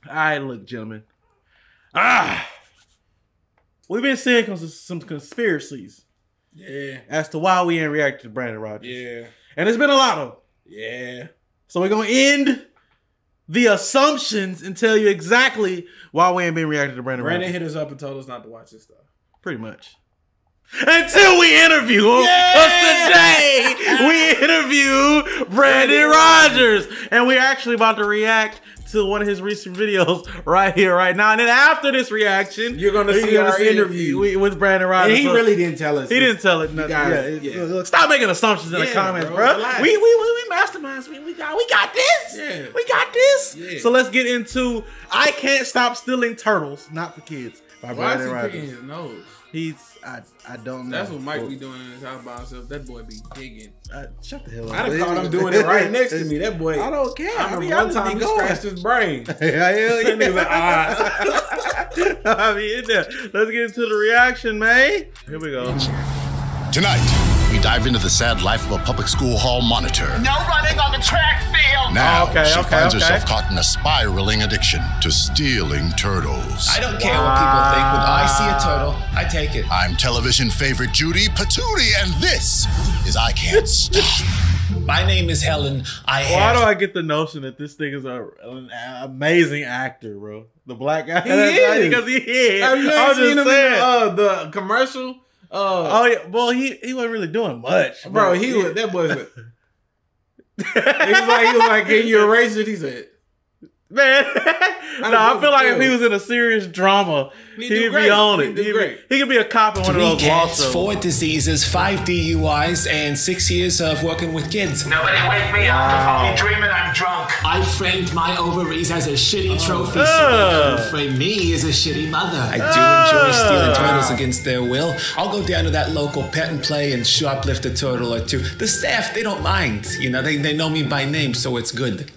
All right, look, gentlemen. We've been seeing some conspiracies. Yeah. As to why we ain't reacted to Brandon Rogers. Yeah. And there's been a lot of them. Yeah. So we're going to end the assumptions and tell you exactly why we ain't been reacting to Brandon Rogers. Brandon hit us up and told us not to watch this stuff. Pretty much. Until we interview him. Because today we interview Brandon Rogers. And we're actually about to react to one of his recent videos right here, right now. And then after this reaction, you're going to see our interview with Brandon Rogers. And he really didn't tell us. He didn't tell it. Look, stop making assumptions in the comments, bro. We masterminds. We got this. Yeah. We got this. Yeah. So let's get into I Can't Stop Stealing Turtles, Not for Kids. By Why Brandon is he Rogers. picking his nose? I don't know. That's what Mike be doing in his house by himself. That boy be digging. Shut the hell up. I done caught him doing it right next to me. That boy. I don't care. I remember one time he scratched his brain. Like, I mean, let's get into the reaction, man. Here we go. Tonight, we dive into the sad life of a public school hall monitor. No running on the track field! Now, she finds herself caught in a spiraling addiction to stealing turtles. I don't care what people think. When I see a turtle, I take it. I'm television favorite Judy Patootie, and this is I Can't Stop. My name is Helen. Why do I get the notion that this thing is an amazing actor, bro? The black guy? He is. Because he is. Have you ever seen him in the commercial? Oh yeah, well he wasn't really doing much, bro. He was that boy. He was like, can you erase it? He said, man, I feel like if he was in a serious drama, he'd be on it. He could be a cop in one of those law shows. 4 diseases, 5 DUIs, and 6 years of working with kids. Nobody wake me up. I'm dreaming I'm drunk. I framed my ovaries as a shitty trophy, so they couldn't frame me as a shitty mother. I do enjoy stealing turtles against their will. I'll go down to that local pet and play and shoplift a turtle or two. The staff, they don't mind. You know, they know me by name, so it's good.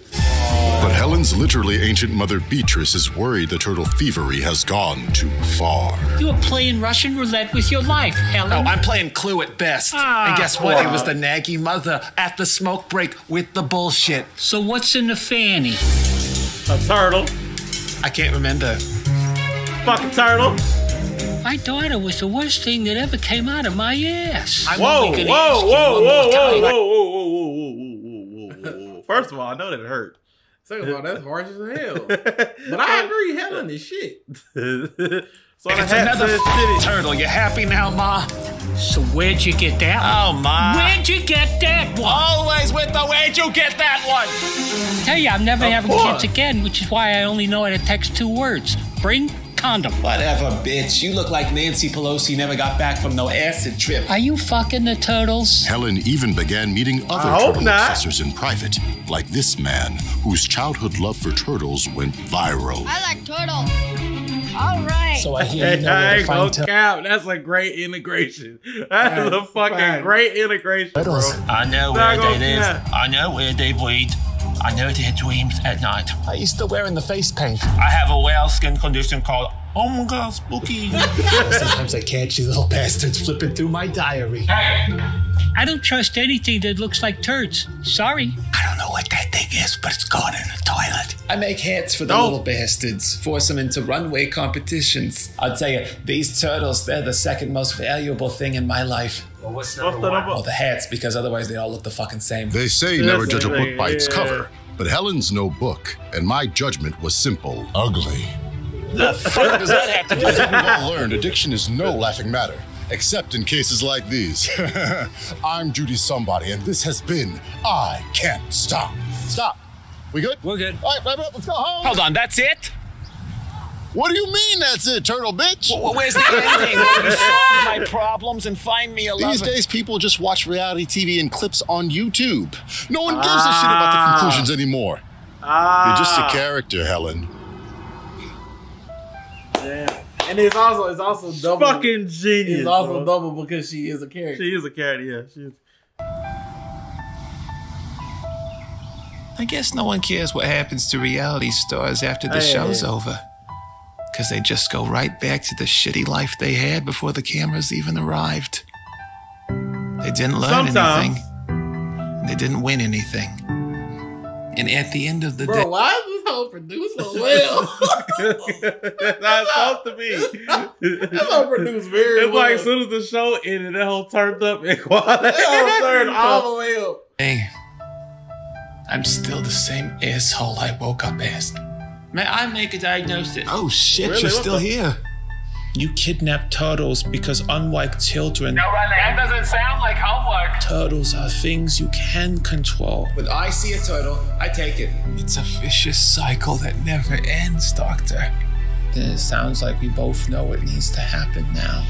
But Helen's literally ancient mother Beatrice is worried the turtle thievery has gone too far. You were playing Russian roulette with your life, Helen. Oh, I'm playing Clue at best. And guess what? It was the naggy mother at the smoke break with the bullshit. So what's in the fanny? A turtle. I can't remember. Fucking turtle. My daughter was the worst thing that ever came out of my ass. Whoa. First of all, I know that it hurt. Second of all, that's harsh as hell. But I agree, Helen is shit. So it's another turtle. You happy now, Ma? So where'd you get that one? Oh, Ma. Where'd you get that one? Always with the where'd you get that one? I tell you, I'm never having kids again, which is why I only know how to text 2 words. Bring condom. Whatever, bitch. You look like Nancy Pelosi never got back from no acid trip. Are you fucking the turtles? Helen even began meeting other turtle obsessors in private, like this man, whose childhood love for turtles went viral. I like turtles. All right. So I hear you know where to find turtles. That's a great integration. That is a fucking great integration, bro. I know where they live. I know where they breed. I know their dreams at night. Are you still wearing the face paint? I have a rare skin condition called Omega Spooky. Sometimes I catch you little bastards flipping through my diary. Hey! I don't trust anything that looks like turds. Sorry. I don't know what that thing is, but it's gone in the toilet. I make hats for the little bastards, force them into runway competitions. I'll tell you, these turtles, they're the second most valuable thing in my life. Well, what's number 1? Well, the hats, because otherwise they all look the fucking same. They say never judge a book by its cover, but Helen's no book, and my judgment was simple. Ugly. The fuck does that have to do with it? We've all learned addiction is no laughing matter, except in cases like these. I'm Judy Somebody, and this has been I Can't Stop. Stop. We good? We're good. All right, wrap it up. Let's go home. Hold on, that's it? What do you mean that's it, turtle bitch? Well, where's the ending? You solve my problems and find me a lover. These days, people just watch reality TV and clips on YouTube. No one gives a shit about the conclusions anymore. You're just a character, Helen. Damn. And it's also double. Fucking genius. It's also double because she is a character. She is a character, yeah. She is. I guess no one cares what happens to reality stars after the show's over. Because they just go right back to the shitty life they had before the cameras even arrived. They didn't learn anything. And they didn't win anything. And at the end of the day, bro, why is this whole produced so well? That's how it's supposed to be. That's how produced very It's well. like as soon as the show ended, that whole turned up in quality. That whole turned all the way up. hey, I'm still the same asshole I woke up as. May I make a diagnosis? Oh shit, Really? you're What still the- here. You kidnapped turtles because unlike children, No, Riley, that doesn't sound like homework. turtles are things you can control. When I see a turtle, I take it. It's a vicious cycle that never ends, Doctor. And it sounds like we both know what needs to happen now.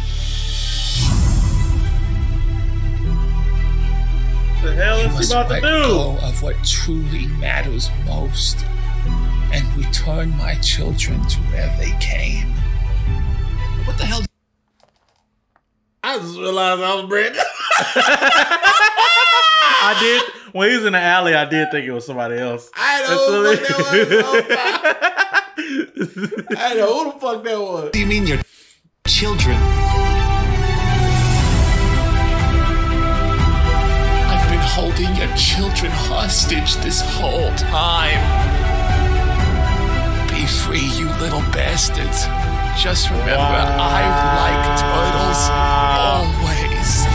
The hell You is he must about to let do? go of what truly matters most and return my children to where they came. What the hell? I just realized I was Brandon. I did when he was in the alley. I did think it was somebody else. I know who the fuck that was. I know who the fuck that was. What do you mean your children? I've been holding your children hostage this whole time. Be free, you little bastards. Just remember, I like turtles always.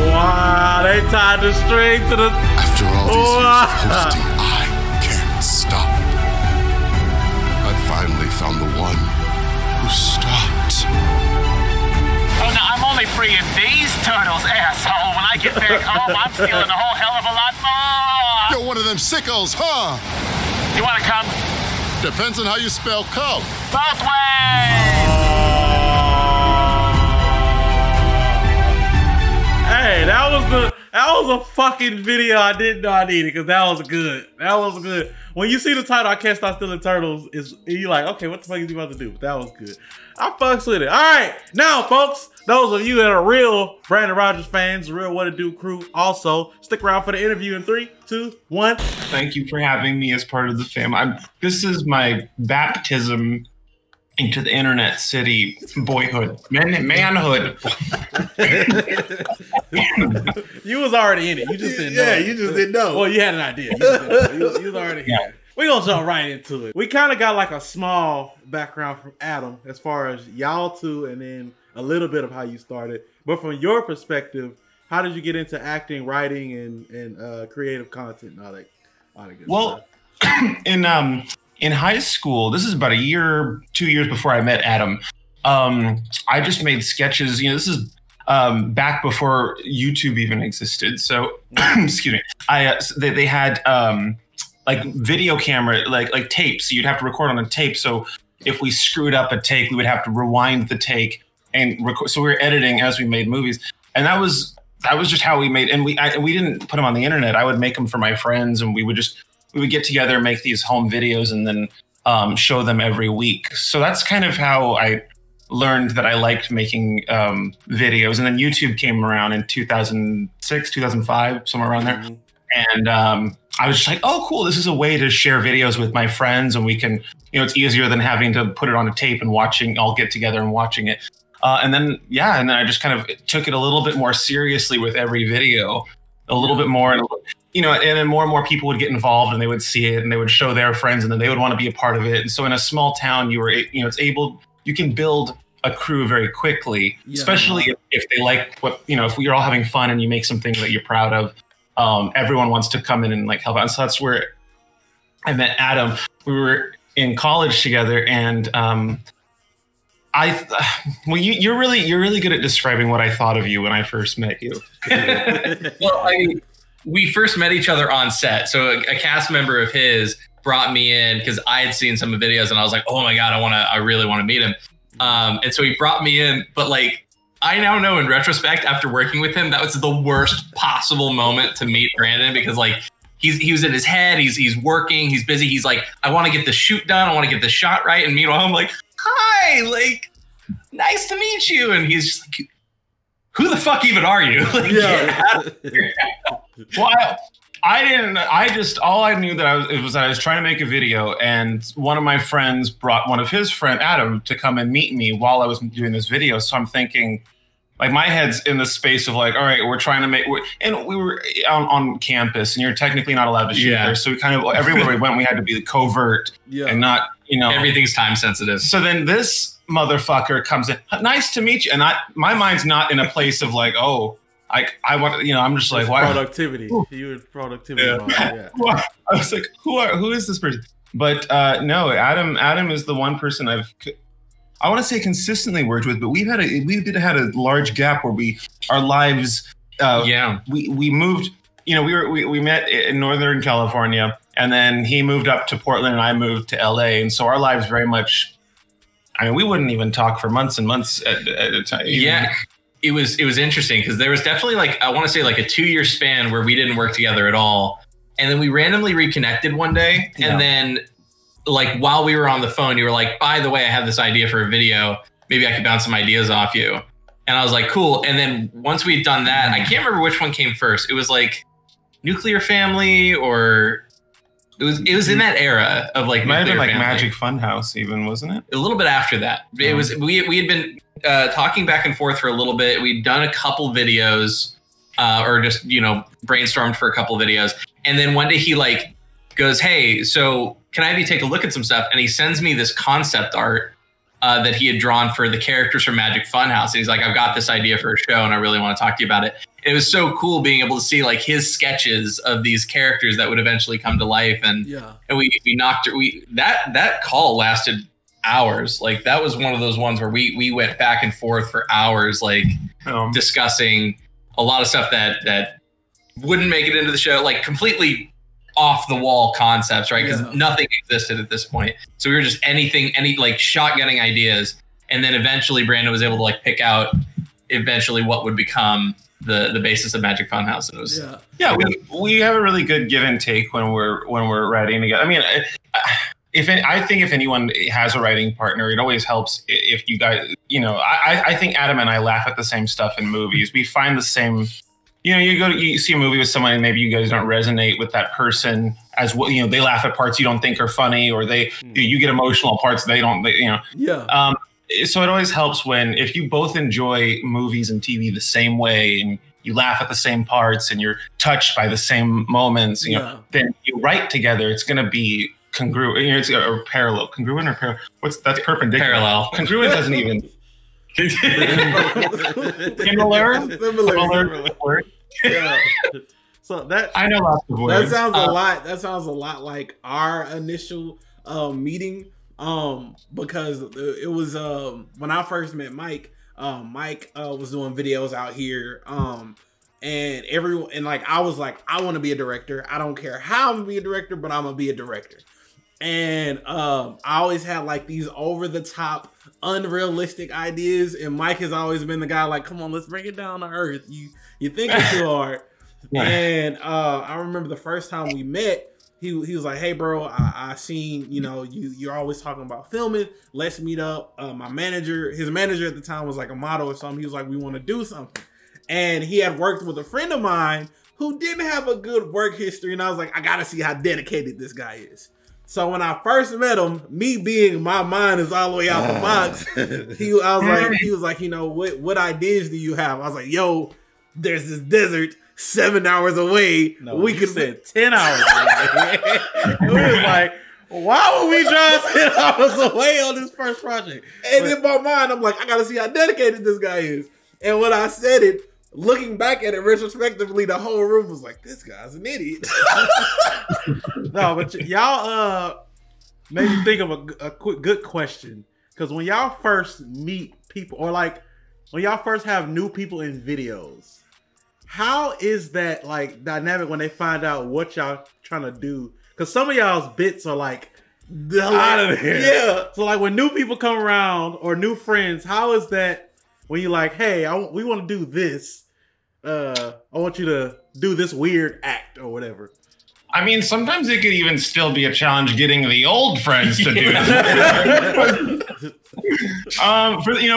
Wow, they tied the string to the. After all these years Wow. of hosting, I can't stop. I finally found the one who stopped. Oh, no, I'm only freeing these turtles, asshole. When I get back home, I'm stealing a whole hell of a lot more. You're one of them sickos, huh? You want to come? Depends on how you spell come. Both ways. Hey, that was a fucking video I didn't know I needed because that was good. That was good. When you see the title, I Can't Stop Stealing Turtles, you like, okay, what the fuck is he about to do? That was good. I fucks with it. All right, now, folks, those of you that are real Brandon Rogers fans, real What It Do crew, also stick around for the interview in 3, 2, 1. Thank you for having me as part of the fam. This is my baptism into the internet city boyhood, manhood. You was already in it. You just didn't know. Yeah, it. you just didn't know. Well, you had an idea. You, just didn't know. You was already here. We gonna jump right into it. We kind of got like a small background from Adam as far as y'all two, and then a little bit of how you started. But from your perspective, how did you get into acting, writing, and creative content and all that good stuff? In high school, this is about a year, 2 years before I met Adam. I just made sketches. You know, this is back before YouTube even existed. So, excuse me. They had like video camera, like tapes. You'd have to record on a tape. So if we screwed up a take, we would have to rewind the take and record. So we were editing as we made movies, and that was just how we made. And we didn't put them on the internet. I would make them for my friends, and we would get together and make these home videos and then show them every week. So that's kind of how I learned that I liked making videos. And then YouTube came around in 2006, 2005, somewhere around there. And I was just like, oh, cool. This is a way to share videos with my friends. And we can, it's easier than having to put it on a tape and all get together and watching it. And then I just kind of took it a little bit more seriously with every video, a little bit more. And then more and more people would get involved and they would see it and they would show their friends and then they would want to be a part of it. And so in a small town, you can build a crew very quickly, especially if they like if you're all having fun and you make something that you're proud of, everyone wants to come in and like help out. And so that's where I met Adam. We were in college together and, you're really good at describing what I thought of you when I first met you. Well, we first met each other on set. So a cast member of his brought me in because I had seen some videos and I was like, oh my God, I really want to meet him. And so he brought me in, but like, I now know in retrospect, after working with him, that was the worst possible moment to meet Brandon because like, he was in his head, he's working, he's busy. He's like, I want to get the shoot done. I want to get the shot right. And meanwhile, I'm like, hi, like, nice to meet you. And he's just like, who the fuck even are you? Like, well, all I knew that I was trying to make a video, and one of my friends brought one of his friend Adam to come and meet me while I was doing this video. So I'm thinking, like my head's in the space of like, all right, we're trying to make, and we were on campus, and you're technically not allowed to shoot there. So we kind of everywhere we went, we had to be covert and not, everything's time sensitive. So then this motherfucker comes in, nice to meet you, and my mind's not in a place of like, oh, I want, I'm just like, why productivity? You were productivity. Yeah. I was like, who is this person? But no, Adam is the one person I want to say consistently worked with, but we did had a large gap where our lives we moved, we met in Northern California, and then he moved up to Portland and I moved to LA, and so our lives very much, I mean, we wouldn't even talk for months and months at a time. Yeah. It was interesting because there was definitely like, I want to say like a 2-year span where we didn't work together at all. And then we randomly reconnected one day, and then like while we were on the phone, you were like, by the way, I have this idea for a video. Maybe I could bounce some ideas off you. And I was like, cool. And then once we had done that, I can't remember which one came first. It was like Nuclear Family, or it was in that era of like, might have been like Magic Funhouse even, wasn't it? A little bit after that. It was, we had been talking back and forth for a little bit. We'd done a couple videos or just, brainstormed for a couple videos. And then one day he like goes, hey, so can I have you take a look at some stuff? And he sends me this concept art that he had drawn for the characters from Magic Funhouse. And he's like, I've got this idea for a show and I really want to talk to you about it. And it was so cool being able to see like his sketches of these characters that would eventually come to life. And we knocked it. That call lasted hours. Like that was one of those ones where we went back and forth for hours, like discussing a lot of stuff that wouldn't make it into the show, like completely off the wall concepts, right? Because nothing existed at this point. So we were just any like shotgunning ideas. And then eventually Brandon was able to like pick out eventually what would become the basis of Magic Funhouse. And it was, we have a really good give and take when we're writing together. I mean, I think if anyone has a writing partner, it always helps if you guys, I think Adam and I laugh at the same stuff in movies. We find the same, you see a movie with someone and maybe you guys don't resonate with that person as well. They laugh at parts you don't think are funny, or you get emotional parts they don't, so it always helps if you both enjoy movies and TV the same way, and you laugh at the same parts and you're touched by the same moments, then you write together. It's going to be congruent, it's or parallel. Congruent or parallel? That's perpendicular. Parallel. Congruent doesn't even. Similar. Yeah. So that I know lots of words. That sounds a lot. That sounds a lot like our initial meeting. Because it was when I first met Mike. Mike was doing videos out here. And everyone, and like I was like, I want to be a director. I don't care how I'm gonna be a director, but I'm gonna be a director. And I always had like these over the top, unrealistic ideas. And Mike has always been the guy like, come on, let's bring it down to earth. You think it's too hard. And I remember the first time we met, he was like, hey bro, I seen, you're always talking about filming. Let's meet up. His manager at the time was like a model or something. He was like, we want to do something. And he had worked with a friend of mine who didn't have a good work history. And I was like, I got to see how dedicated this guy is. So when I first met him, me being my mind is all the way out the box, he was like, what ideas do you have? I was like, yo, there's this desert 7 hours away. No, we could say 10 hours away. It was like, why would we drive 10 hours away on this first project? And in my mind, I'm like, I got to see how dedicated this guy is. And when I said it, looking back at it retrospectively, the whole room was like, this guy's an idiot. No, but y'all made me think of a good question. Because when y'all first meet people, or like when y'all first have new people in videos, how is that like dynamic when they find out what y'all trying to do? Because some of y'all's bits are like out of there. Yeah. So like when new people come around or new friends, how is that when you're like, hey, we want to do this. I want you to do this weird act or whatever. I mean, sometimes it could even still be a challenge getting the old friends to do it.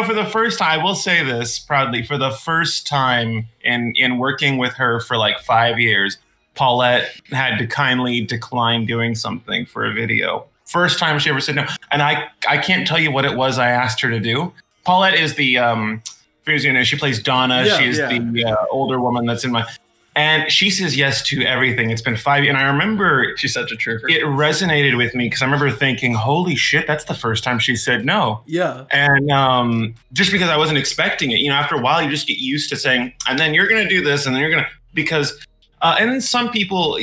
For the first time, I will say this proudly, for the first time in working with her for like 5 years, Paulette had to kindly decline doing something for a video. First time she ever said no. And I can't tell you what it was I asked her to do. Paulette is the She plays Donna. Yeah, She's the older woman that's in my. And she says yes to everything. It's been 5 years. And I remember she's such a trooper. It resonated with me because I remember thinking, holy shit, that's the first time she said no. Yeah. And just because I wasn't expecting it, after a while, you just get used to saying, and then you're going to do this, and then you're going to, because, and then some people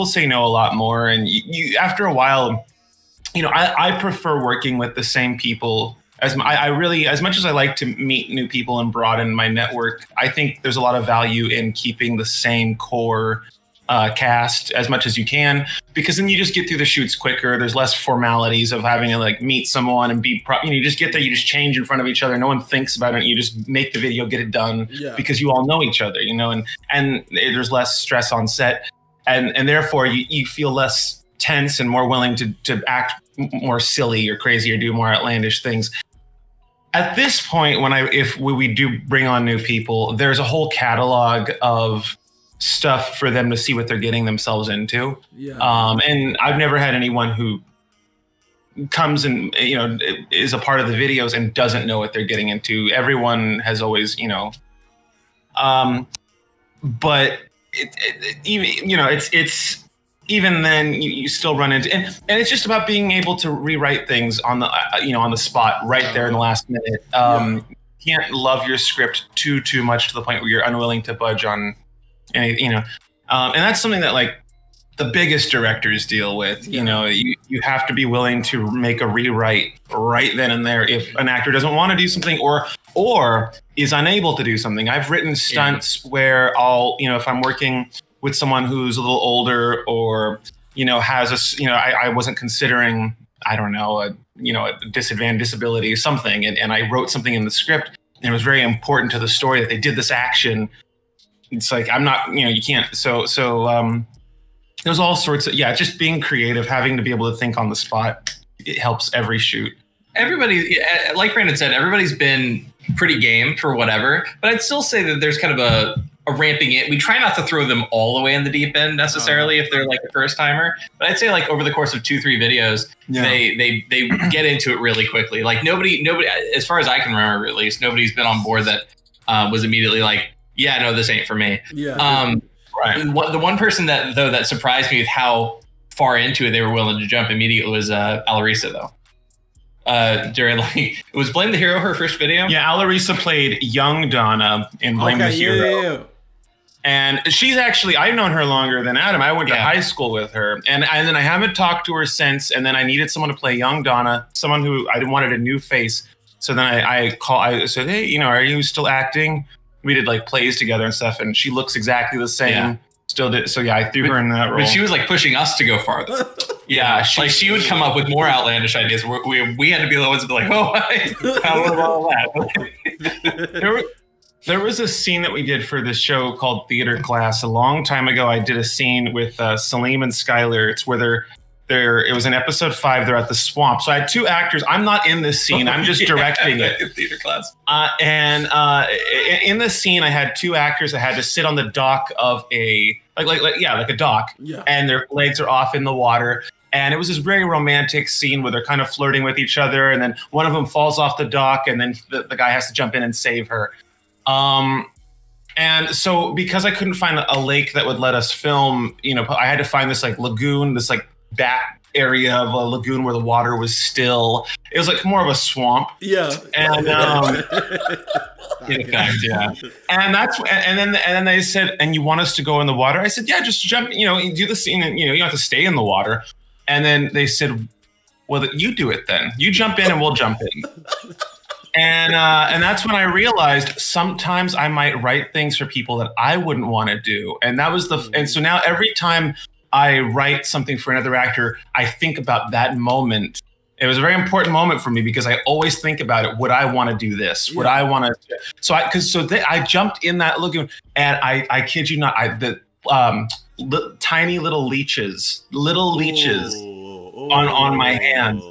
say no a lot more. And you after a while, I prefer working with the same people. As much as I like to meet new people and broaden my network, I think there's a lot of value in keeping the same core cast as much as you can, because then you just get through the shoots quicker. There's less formalities of having to like meet someone and be, you just get there, you just change in front of each other. No one thinks about it. You just make the video, get it done because you all know each other, and there's less stress on set, and therefore you feel less tense and more willing to act more silly or crazy or do more outlandish things. At this point, if we do bring on new people, there's a whole catalog of stuff for them to see what they're getting themselves into. Yeah. And I've never had anyone who comes and is a part of the videos and doesn't know what they're getting into. Everyone has always, but it's even then you still run into, and it's just about being able to rewrite things on the on the spot right there in the last minute. You can't love your script too much to the point where you're unwilling to budge on any, and that's something that like the biggest directors deal with. You have to be willing to make a rewrite right then and there if an actor doesn't want to do something or is unable to do something. I've written stunts where I'll, if I'm working with someone who's a little older or, has I wasn't considering, I don't know, a disadvantage, disability or something. And I wrote something in the script and it was very important to the story that they did this action. It's like, I'm not, you can't. So there's all sorts of, just being creative, having to be able to think on the spot. It helps every shoot. Everybody, like Brandon said, everybody's been pretty game for whatever, but I'd still say that there's kind of a ramping it. We try not to throw them all the way in the deep end necessarily if they're like a first timer, but I'd say like over the course of 2-3 videos, they get into it really quickly. Like nobody, as far as I can remember, at least nobody's been on board that was immediately like, yeah, no, this ain't for me. Yeah. Right. The one person that surprised me with how far into it they were willing to jump immediately was Alarisa though. During was Blame the Hero her first video? Yeah, Alarisa played young Donna in Blame the Hero. Yeah. And she's actually, I've known her longer than Adam. I went to high school with her. And then I haven't talked to her since. And then I needed someone to play young Donna, someone who I wanted a new face. So then I said, hey, are you still acting? We did like plays together and stuff. And she looks exactly the same. Yeah. Still did. So I threw her in that role. But she was like pushing us to go farther. Yeah. She would come up with more outlandish ideas. We had to be the ones to be like, oh, how about all that? There was a scene that we did for this show called Theater Class. A long time ago, I did a scene with Salim and Skylar. It's where it was in episode 5. They're at the swamp. So I had 2 actors. I'm not in this scene. I'm just directing it. Theater Class. In this scene, I had 2 actors that had to sit on the dock of a dock. Yeah. And their legs are off in the water. And it was this very romantic scene where they're kind of flirting with each other. And then one of them falls off the dock, and then the guy has to jump in and save her. And so because I couldn't find a lake that would let us film, I had to find this like lagoon, this like back area of a lagoon where the water was still. It was like more of a swamp. Yeah. And in fact, yeah. And then they said, and you want us to go in the water? I said, yeah, just jump, do the scene, and you don't have to stay in the water. And then they said, well, you do it then. You jump in and we'll jump in. And that's when I realized sometimes I might write things for people that I wouldn't want to do. And that was and so now every time I write something for another actor, I think about that moment. It was a very important moment for me because I always think about it. Would I want to do this? Would I want to? So I jumped in that lagoon, and I kid you not, tiny little leeches on my hand.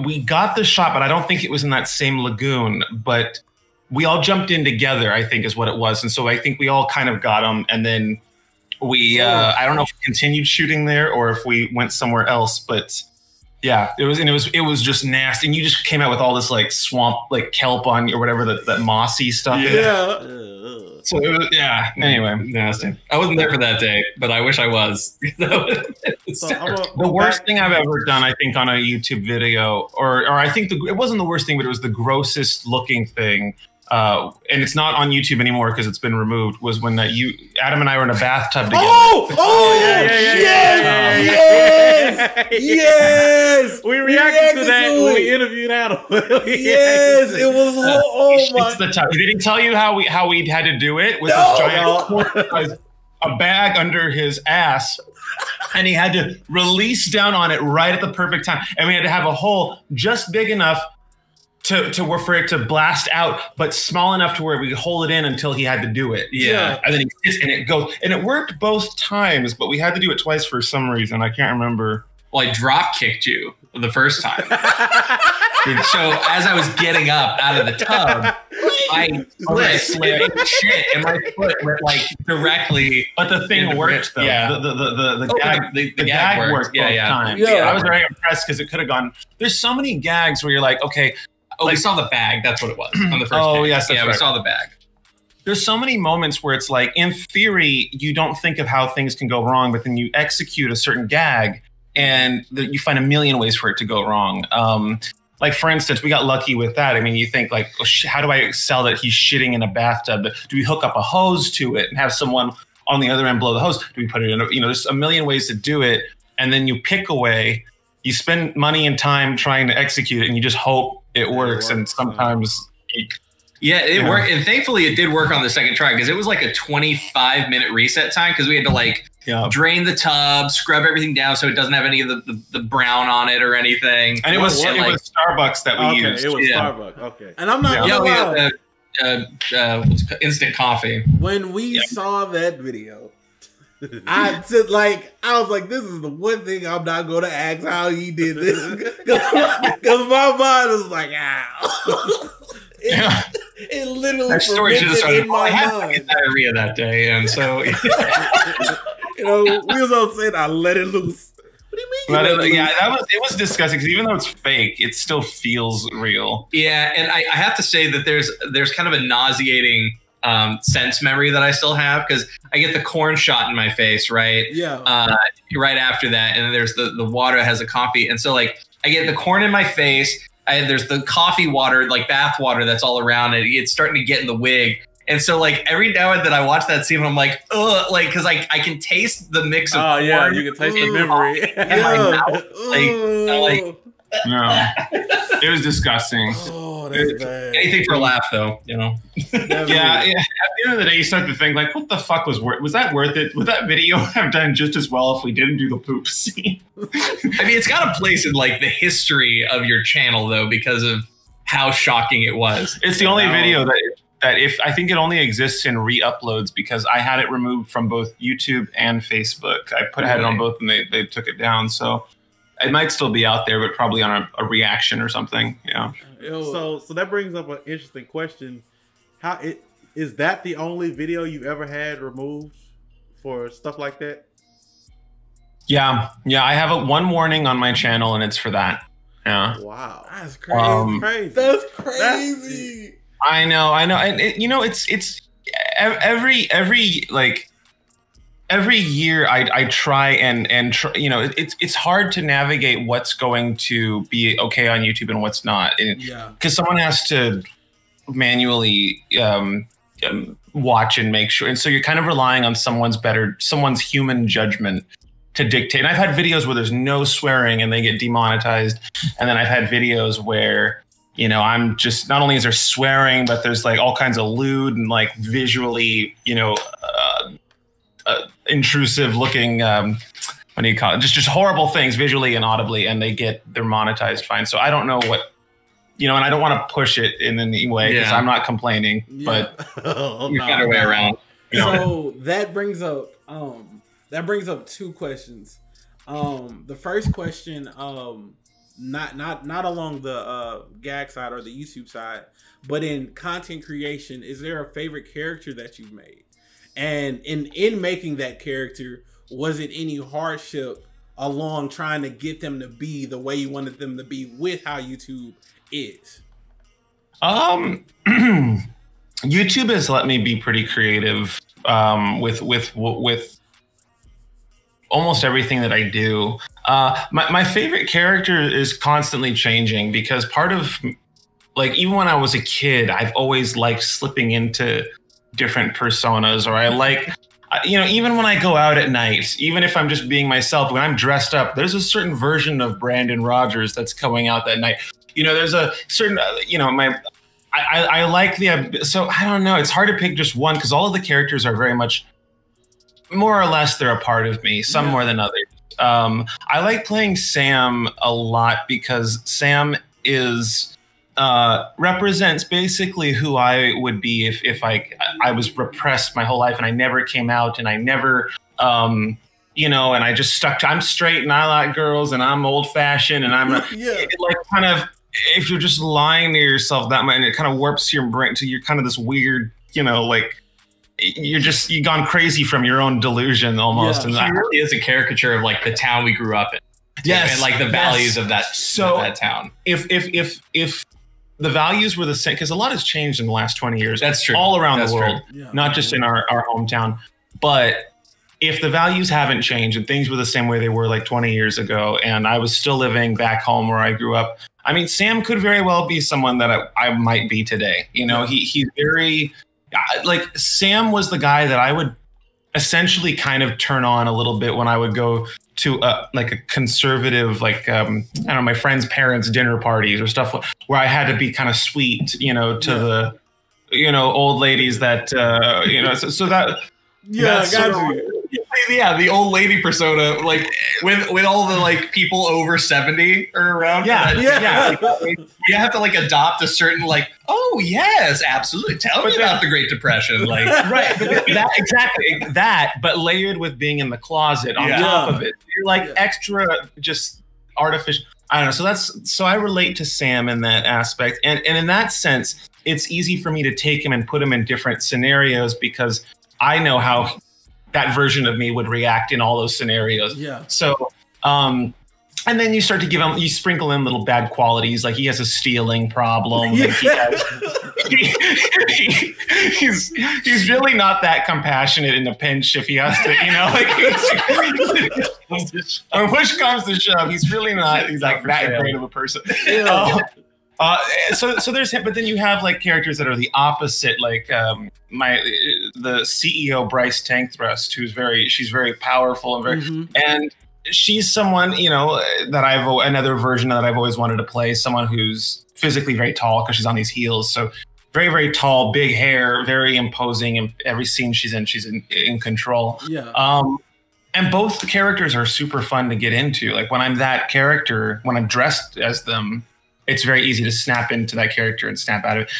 We got the shot, but I don't think it was in that same lagoon, but we all jumped in together, I think is what it was. And so I think we all kind of got them. And then I don't know if we continued shooting there or if we went somewhere else, but Yeah, it was just nasty, and you just came out with all this like swamp, like kelp on or whatever that mossy stuff. Yeah. So it was, yeah. Anyway, nasty. I wasn't there for that day, but I wish I was. The worst thing I've ever done, I think, on a YouTube video, or I think it wasn't the worst thing, but it was the grossest looking thing. And it's not on YouTube anymore because it's been removed. Was when Adam and I were in a bathtub together. Yes. We reacted to that when we interviewed Adam. Yes, it was. It's the tub. Did he tell you how we had to do it with this giant a bag under his ass? And he had to release down on it right at the perfect time, and we had to have a hole just big enough for it to blast out, but small enough to where we could hold it in until he had to do it. Yeah. And then it goes, and it worked both times, but we had to do it twice for some reason. I can't remember. Well, I drop kicked you the first time. So as I was getting up out of the tub, I slipped shit, and my foot went like directly. But the thing worked though. Yeah. The gag worked both times. Yeah. I was very impressed because it could have gone. There's so many gags where you're like, okay. We saw the bag. That's what it was on the first day. Yes, that's right. We saw the bag. There's so many moments where it's like, in theory, you don't think of how things can go wrong, but then you execute a certain gag, and you find a million ways for it to go wrong. Like, for instance, we got lucky with that. I mean, you think like, how do I sell that he's shitting in a bathtub? Do we hook up a hose to it and have someone on the other end blow the hose? Do we put it in there's a million ways to do it. And then you pick a way, you spend money and time trying to execute it, and you just hope it works. And sometimes it worked. And thankfully it did work on the second try, because it was like a 25-minute reset time, because we had to like drain the tub, scrub everything down so it doesn't have any of the brown on it or anything. And it was Starbucks that we used. It was Starbucks. Okay. And I'm not gonna lie. Instant coffee. When we saw that video, I was like, this is the one thing I'm not going to ask how he did this, because my mind was like, ow. It literally that story should have started. In my I had mind. diarrhea that day, and so we was all saying I let it loose. What do you mean? It was disgusting, because even though it's fake, it still feels real. Yeah, and I have to say that there's kind of a nauseating sense memory that I still have, because I get the corn shot in my face, right? Yeah. Right after that, and then there's the water that has the coffee, and so like I get the corn in my face. There's the coffee water, like bath water, that's all around it. It's starting to get in the wig, and so like every now and then I watch that scene, and I'm like, ugh, like because I can taste the mix of corn. Yeah, you can taste the memory in my mouth. No, it was disgusting. Oh, that's bad. Anything for a laugh, though, Yeah. At the end of the day, you start to think like, what the fuck was that worth it? Would that video have done just as well if we didn't do the poop scene? I mean, it's got a place in like the history of your channel, though, because of how shocking it was. It's the only video that if I think it only exists in re-uploads, because I had it removed from both YouTube and Facebook. I had it on both, and they took it down. So it might still be out there, but probably on a reaction or something. Yeah. So that brings up an interesting question. Is that the only video you ever had removed for stuff like that? Yeah. I have one warning on my channel, and it's for that. Yeah. Wow. That's crazy. That's crazy. I know. And it's every year I try and it's hard to navigate what's going to be okay on YouTube and what's not. Because someone has to manually watch and make sure. And so you're kind of relying on someone's human judgment to dictate. And I've had videos where there's no swearing and they get demonetized. And then I've had videos where, I'm just, not only is there swearing, but there's like all kinds of lewd and like visually, intrusive looking, what do you call it? Just horrible things visually and audibly, and they're monetized fine. So I don't know what, and I don't want to push it in any way because I'm not complaining, but you find a way around. So that brings up two questions. The first question, not along the gag side or the YouTube side, but in content creation, is there a favorite character that you've made? And in making that character, was it any hardship along trying to get them to be the way you wanted them to be with how YouTube is? YouTube has let me be pretty creative with almost everything that I do. My favorite character is constantly changing because part of, like, even when I was a kid, I've always liked slipping into different personas, or I like, you know, even when I go out at night, even if I'm just being myself, when I'm dressed up, there's a certain version of Brandon Rogers that's coming out that night. You know, there's a certain, you know, I like so I don't know. It's hard to pick just one because all of the characters are very much, more or less, they're a part of me, some more than others. I like playing Sam a lot because Sam represents basically who I would be if I was repressed my whole life and I never came out and I never, you know, and I just stuck to, I'm straight and I like girls and I'm old fashioned and I'm like kind of, if you're just lying to yourself that much, and it kind of warps your brain to you're kind of this weird, you know, like you've gone crazy from your own delusion almost. And that really is a caricature of like the town we grew up in. Yes. And like the values of that, that town. If the values were the same, because a lot has changed in the last 20 years. That's true. All around the world, not just in our hometown. But if the values haven't changed and things were the same way they were like 20 years ago, and I was still living back home where I grew up, I mean, Sam could very well be someone that I might be today. You know, he's very, like, Sam was the guy that I would essentially kind of turn on a little bit when I would go to like a conservative, like, I don't know, my friends' parents' dinner parties or stuff where I had to be kind of sweet, you know, to the, you know, old ladies that, you know, so that, yeah, the old lady persona, like with all the like people over 70 are around. You have to like adopt a certain like, oh yes, absolutely. Tell me about the Great Depression, like right. But exactly that, but layered with being in the closet on top of it. You're like extra, just artificial. I don't know. So I relate to Sam in that aspect, and in that sense, it's easy for me to take him and put him in different scenarios because I know how that version of me would react in all those scenarios. Yeah. So, and then you start to give him, you sprinkle in little bad qualities, like he has a stealing problem. Yeah. He's really not that compassionate in a pinch if he has to, you know, like, when push comes to shove, he's really not. He's like that great of a person. Yeah. So there's him, but then you have like characters that are the opposite, like the CEO Bryce Tankthrust, she's very powerful and very, and she's someone, you know, that another version that I've always wanted to play, someone who's physically very tall because she's on these heels, so very, very tall, big hair, very imposing, and every scene she's in control. Yeah. And both the characters are super fun to get into. Like when I'm that character, when I'm dressed as them, it's very easy to snap into that character and snap out of it.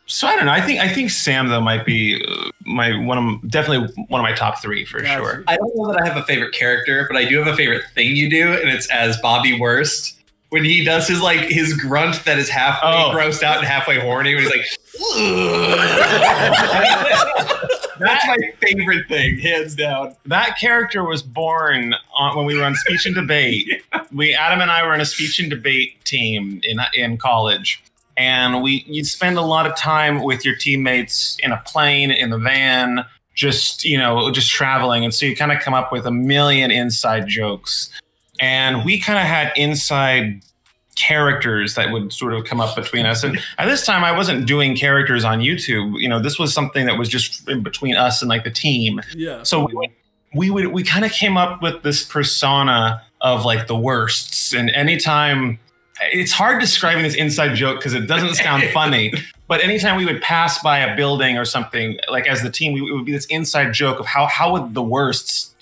So I don't know. I think Sam though might be definitely one of my top three for sure. I don't know that I have a favorite character, but I do have a favorite thing you do, and it's as Bobby Worst when he does his grunt that is halfway grossed out and halfway horny. When he's like, that's my favorite thing, hands down. That character was born when we were on speech and debate. Adam and I were in a speech and debate team in college, and you'd spend a lot of time with your teammates in a plane, in the van, just traveling, and so you kind of come up with a million inside jokes, and we kind of had inside characters that would sort of come up between us. And at this time I wasn't doing characters on YouTube. You know, this was something that was just in between us and like the team. Yeah. So we kind of came up with this persona of like the worsts. And anytime, it's hard describing this inside joke because it doesn't sound funny, but anytime we would pass by a building or something, like as the team, it would be this inside joke of how would the worsts,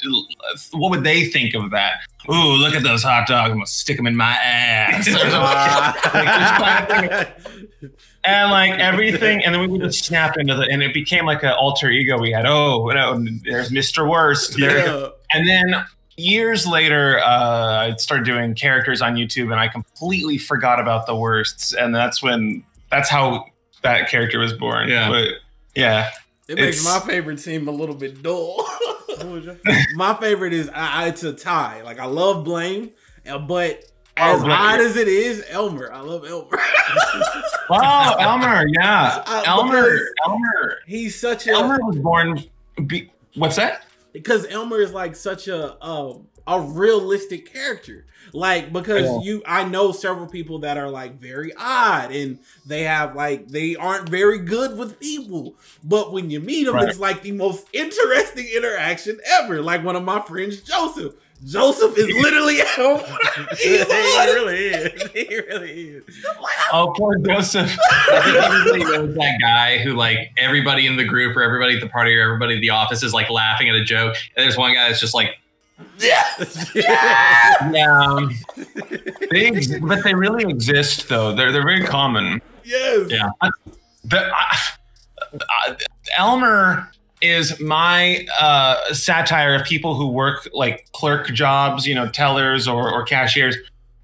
what would they think of that? Ooh, look at those hot dogs. I'm going to stick them in my ass. And like everything. And then we would just snap into and it became like an alter ego we had. Oh, there's Mr. Worst. Yeah. And then years later, I started doing characters on YouTube and I completely forgot about the worsts. And that's how that character was born. Yeah. But yeah. It makes my favorite seem a little bit dull. My favorite is it's a tie. Like I love Blaine, but as odd as it is, Elmer. I love Elmer. Oh, Elmer, yeah, Elmer. He's such a. Elmer was born. What's that? Because Elmer is like such a realistic character. Like, because I know several people that are like very odd and they have like, they aren't very good with people. But when you meet them, it's like the most interesting interaction ever. Like one of my friends, Joseph. Joseph is literally Elmer. He really is. He really is. Oh, poor Joseph. I think everybody knows that guy who like everybody in the group or everybody at the party or everybody at the office is like laughing at a joke. And there's one guy that's just like, yeah. But they really exist, though. They're very common. Yes. Yeah. Elmer is my satire of people who work like clerk jobs, you know, tellers or cashiers.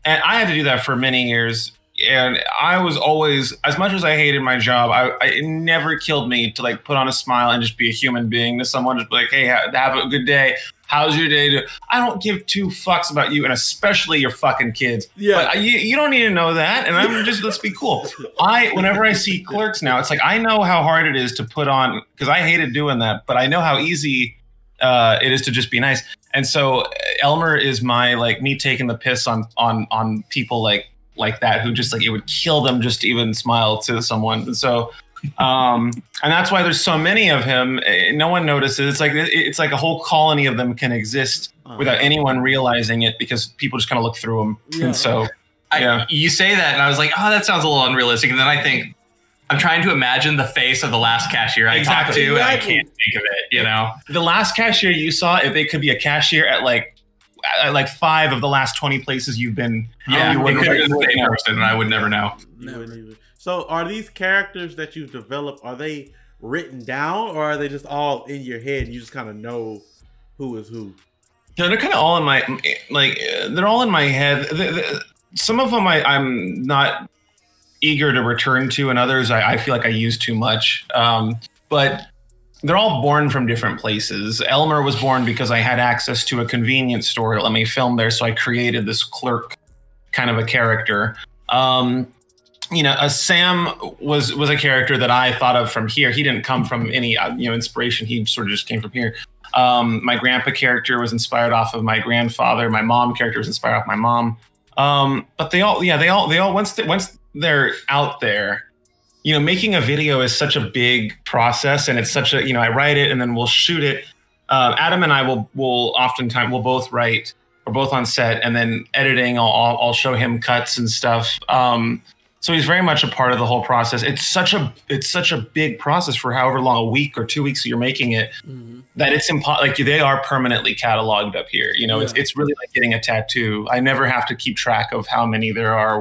And I had to do that for many years. And I was always, as much as I hated my job, it never killed me to like put on a smile and just be a human being to someone, just be like, hey, have a good day. How's your day? I don't give two fucks about you, and especially your fucking kids. Yeah, but you don't need to know that. And I'm just, let's be cool. Whenever I see clerks now, it's like I know how hard it is to put on, because I hated doing that, but I know how easy it is to just be nice. And so Elmer is my like me taking the piss on people like that who just like it would kill them just to even smile to someone. And so. And that's why there's so many of him. No one notices. It's like a whole colony of them can exist without anyone realizing it because people just kind of look through them. Yeah. And so, you say that, and I was like, oh, that sounds a little unrealistic. And then I think I'm trying to imagine the face of the last cashier I talked to, and I can't think of it. You know, the last cashier you saw, if they could be a cashier at like 5 of the last 20 places you've been. Yeah, it could have been the same person, and I would never know. So are these characters that you've developed, are they written down or are they just all in your head and you just kind of know who is who? No, they're kind of all in my, they're all in my head. Some of them I'm not eager to return to, and others I feel like I use too much. But they're all born from different places. Elmer was born because I had access to a convenience store that let me film there, so I created this clerk kind of a character. You know, Sam was a character that I thought of from here. He didn't come from any inspiration. He sort of just came from here. My grandpa character was inspired off of my grandfather. My mom character was inspired off my mom. But they all once they're out there, you know, making a video is such a big process, and it's such a, you know, I write it and then we'll shoot it. Adam and I will oftentimes we'll both write. We're both on set, and then editing. I'll show him cuts and stuff. So he's very much a part of the whole process. It's such a big process for however long, a week or 2 weeks you're making it, that it's like they are permanently cataloged up here. You know, it's really like getting a tattoo. I never have to keep track of how many there are,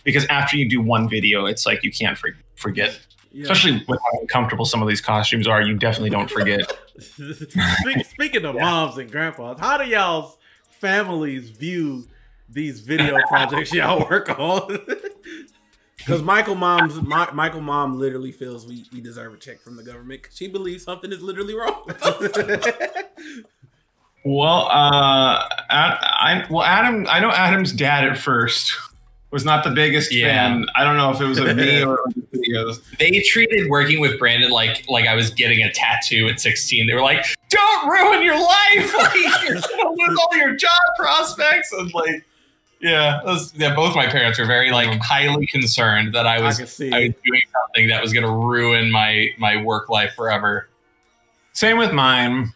because after you do one video, it's like you can't forget. Yeah. Especially with how uncomfortable some of these costumes are, you definitely don't forget. Speaking of moms and grandpas, how do y'all's families view these video projects y'all work on? Because Michael mom literally feels we deserve a check from the government because she believes something is literally wrong. Well, Adam. I know Adam's dad at first was not the biggest fan. I don't know if it was of me or the videos. They treated working with Brandon like I was getting a tattoo at 16. They were like, "Don't ruin your life! Like, you're gonna lose all your job prospects." And like. Yeah, both my parents were very like highly concerned that I was doing something that was going to ruin my work life forever. Same with mine.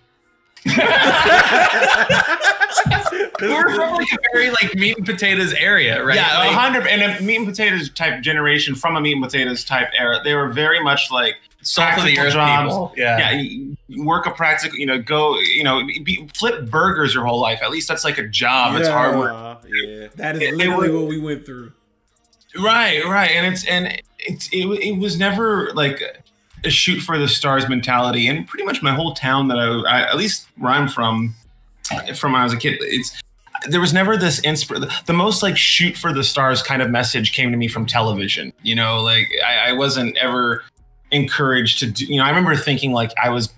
We're from like a very like meat and potatoes area, right? Yeah, like, 100 and a meat and potatoes type generation from a meat and potatoes type era. They were very much like salt of the earth jobs. People. Yeah, you work a practical, flip burgers your whole life. At least that's like a job. It's hard work. Yeah, that is literally what we went through. Right, and it was never like a shoot for the stars mentality, and pretty much my whole town that I at least where I'm from when I was a kid, there was never this the most like shoot for the stars kind of message came to me from television. You know, like I wasn't ever encouraged to do, you know, I remember thinking like I was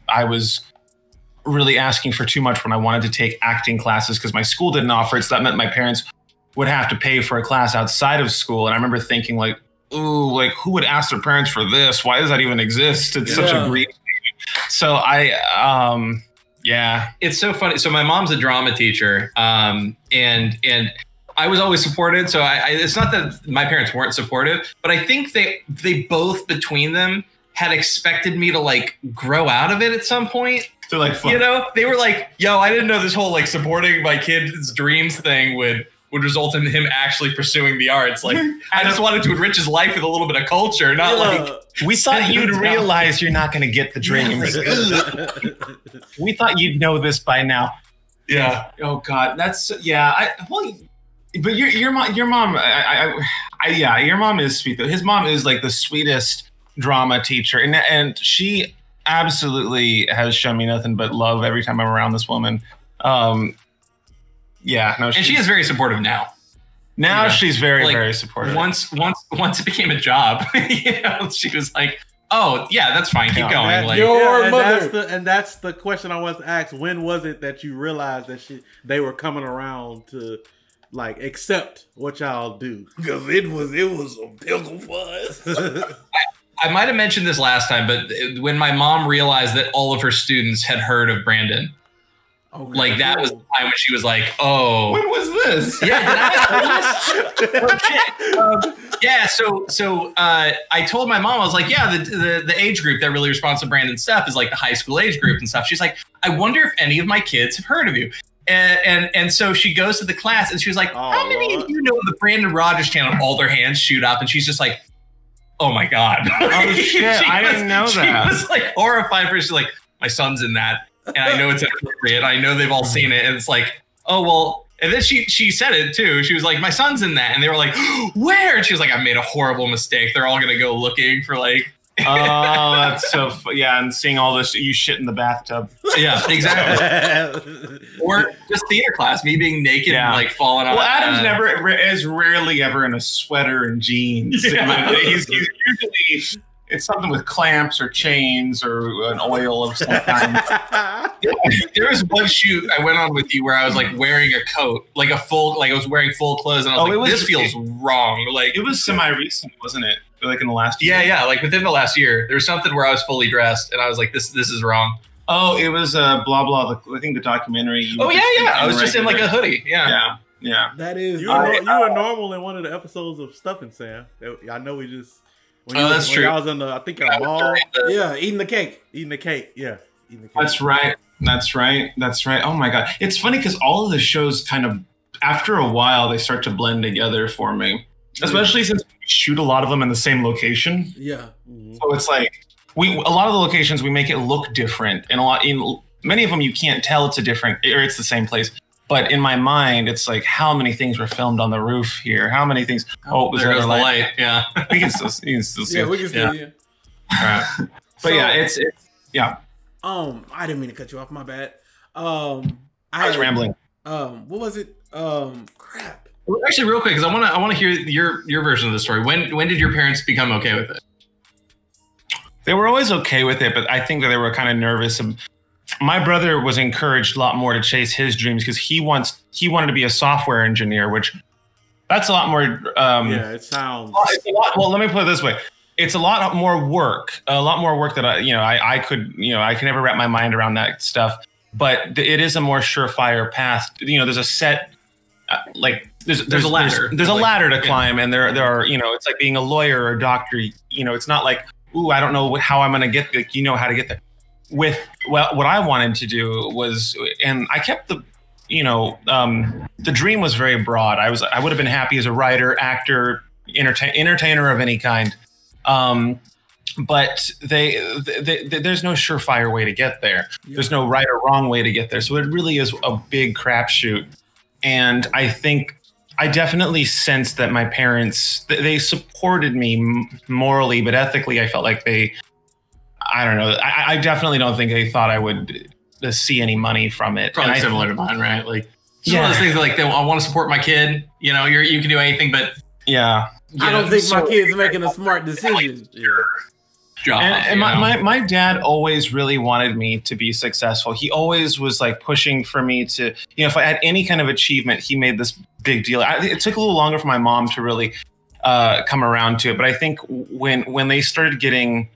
really asking for too much when I wanted to take acting classes because my school didn't offer it. So that meant my parents would have to pay for a class outside of school. And I remember thinking like, ooh, like who would ask their parents for this? Why does that even exist? It's such a great. So yeah, it's so funny. So my mom's a drama teacher, and I was always supported. So it's not that my parents weren't supportive, but I think they both between them had expected me to like grow out of it at some point. They're like, you know, they were like, yo, I didn't know this whole like supporting my kid's dreams thing would result in him actually pursuing the arts. Like, I just wanted to enrich his life with a little bit of culture, not like. We thought you'd realize you're not going to get the dreams. We thought you'd know this by now. Yeah. Oh God, that's but your mom, your mom is sweet though. His mom is like the sweetest drama teacher, and she absolutely has shown me nothing but love every time I'm around this woman. Yeah, no, and she is very supportive now. Now she's very supportive. Once it became a job, you know, she was like, "Oh yeah, that's fine, keep going." That's the question I was to ask. When was it that you realized that they were coming around to like accept what y'all do? Because it was a pickle for us. I might have mentioned this last time, but when my mom realized that all of her students had heard of Brandon. Okay. Like that was the time when she was like, "Oh, when was this?" Yeah, yeah. So I told my mom, I was like, "Yeah, the age group that really responds to Brandon's stuff is like the high school age group and stuff." She's like, "I wonder if any of my kids have heard of you." And so she goes to the class and she was like, "How many of you know the Brandon Rogers channel?" All their hands shoot up, and she's just like, "Oh my God!" Oh shit! I didn't know that. She was like horrified. She's like, "My son's in that." And I know it's inappropriate. I know they've all seen it. And it's like, oh, well. And then she said it too. She was like, my son's in that. And they were like, where? And she was like, I made a horrible mistake. They're all going to go looking for like. Oh, that's so yeah. And seeing all this, you shit in the bathtub. Yeah, exactly. Or just theater class, me being naked and like falling on. Well, Adam's is rarely ever in a sweater and jeans. Yeah. He's usually. It's something with clamps or chains or an oil of some kind. There was one shoot I went on with you where I was like wearing a coat, like I was wearing full clothes, and I was like, this feels wrong. Like it was semi-recent, wasn't it? Like in the last year? Yeah, like within the last year. There was something where I was fully dressed, and I was like, this is wrong. Oh, it was blah blah. I think the documentary. Oh yeah. I was just in like a hoodie. Yeah. That is. You were normal in one of the episodes of Stuffing Sam. I know we just. That's true. I was in the, I think, a mall. Yeah, eating the cake. Yeah, eating the cake. That's right. Oh my God. It's funny because all of the shows kind of, after a while, they start to blend together for me. Especially since we shoot a lot of them in the same location. Yeah. Mm-hmm. So it's like, a lot of the locations, we make it look different. And many of them, you can't tell it's it's the same place. But in my mind, it's like, how many things were filmed on the roof here? How many things? Oh, there goes the light. Yeah. You can still see it. Yeah, we can still see it. Right. But yeah, it's yeah. I didn't mean to cut you off. My bad. I was rambling. What was it? Crap. Well, actually, real quick, because I want to hear your version of the story. When did your parents become okay with it? They were always okay with it, but I think that they were kind of nervous. My brother was encouraged a lot more to chase his dreams because he wanted to be a software engineer, which that's a lot more. Yeah, it sounds. Well, let me put it this way: it's a lot more work that I could never wrap my mind around that stuff. But it is a more surefire path. There's a set there's a ladder. There's a ladder to climb, and there are it's like being a lawyer or a doctor. It's not like, ooh, I don't know how I'm going to get there. You know how to get there. What I wanted to do was, and I kept the dream was very broad. I would have been happy as a writer, actor, entertainer of any kind. But there's no surefire way to get there. Yeah. There's no right or wrong way to get there. So it really is a big crapshoot. And I think I definitely sensed that my parents, they supported me morally, but ethically, I felt like I don't know. I definitely don't think they thought I would see any money from it. Probably similar to mine, right? Like, it's one of those things that, like, I want to support my kid. You can do anything, but yeah. I don't think my kid's making a smart decision. job. And my dad always really wanted me to be successful. He always was like pushing for me to, if I had any kind of achievement, he made this big deal. It took a little longer for my mom to really come around to it. But I think when they started hearing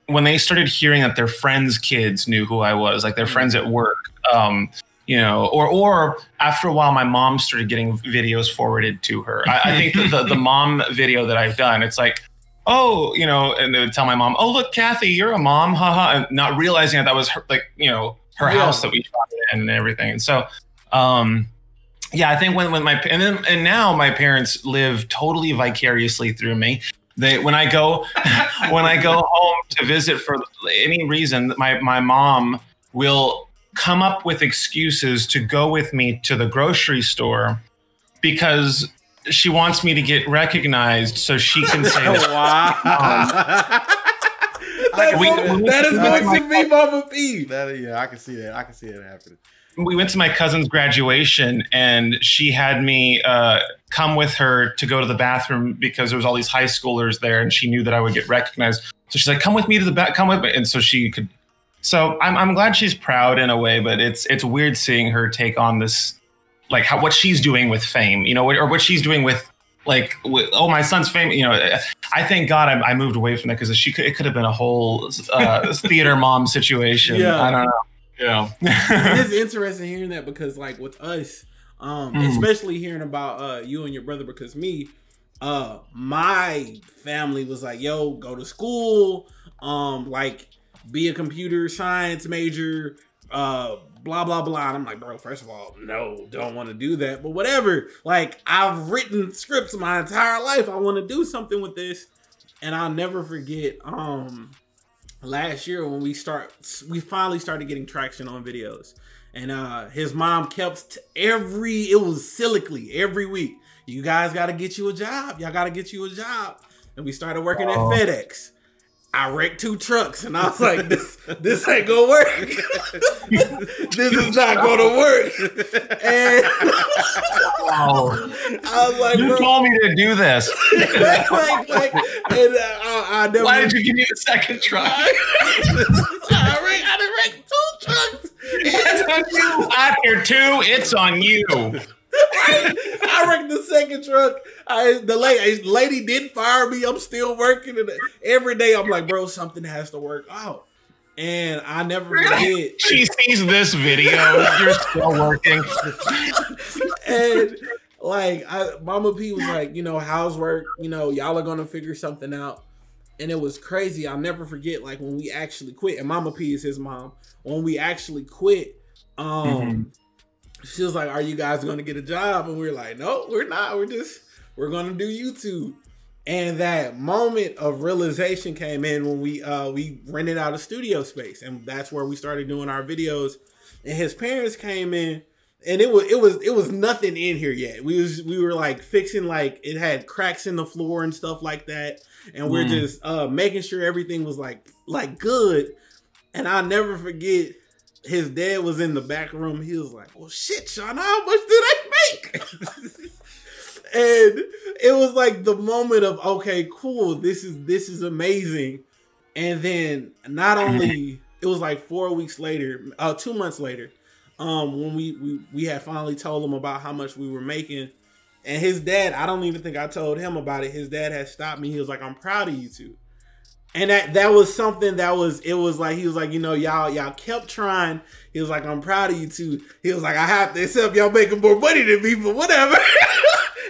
that their friends' kids knew who I was, like their friends at work, or after a while, my mom started getting videos forwarded to her. I think the mom video that I've done, it's like, oh, and they would tell my mom, oh, look, Kathy, you're a mom, haha, and not realizing that was her, her house that we shot in and everything. And so, I think when now my parents live totally vicariously through me. When I go home to visit for any reason, my mom will come up with excuses to go with me to the grocery store because she wants me to get recognized so she can say wow. That is going to be Mama P. I can see that. I can see it happening. We went to my cousin's graduation and she had me come with her to go to the bathroom because there was all these high schoolers there and she knew that I would get recognized. So she's like, come with me to the back, come with me. And so she could. So I'm glad she's proud in a way, but it's weird seeing her take on this, like what she's doing with fame, or what she's doing with my son's fame. I thank God I moved away from that because it could have been a whole theater mom situation. Yeah. I don't know. Yeah. It's interesting hearing that because like with us, especially hearing about you and your brother, because my family was like, yo, go to school, be a computer science major, blah, blah, blah. And I'm like, bro, first of all, no, don't want to do that. But whatever. Like, I've written scripts my entire life. I want to do something with this. And I'll never forget last year when we finally started getting traction on videos. And his mom kept it was cynically every week. You guys got to get you a job. Y'all got to get you a job. And we started working at FedEx. I wrecked 2 trucks and I was like, this ain't gonna work. This is not gonna work. And I was like, you told me to do this. Why did you give me the second truck? I wrecked 2 trucks. It's on you. After 2, it's on you. I wrecked the second truck. The lady didn't fire me. I'm still working. And every day I'm like, bro, something has to work out. And I never forget. She sees this video. You're still working. And Mama P was like, how's work? Y'all are going to figure something out. And it was crazy. I'll never forget, when we actually quit. And Mama P is his mom. When we actually quit, she was like, are you guys going to get a job? And we were like, no, we're not. We're going to do YouTube. And that moment of realization came in when we rented out a studio space. And that's where we started doing our videos. And his parents came in and it was nothing in here yet. We were fixing, it had cracks in the floor and stuff like that. And we're just making sure everything was good. And I'll never forget, his dad was in the back room. He was like, well, shit, Sean, how much do they make? And it was the moment of, okay, cool. This is amazing. And then not only, it was 4 weeks later, 2 months later, when we had finally told him about how much we were making. And his dad, I don't even think I told him about it. His dad had stopped me. He was like, I'm proud of you two. And that was something he was like, y'all kept trying. He was like, I'm proud of you too. He was like, I have to accept y'all making more money than me, but whatever.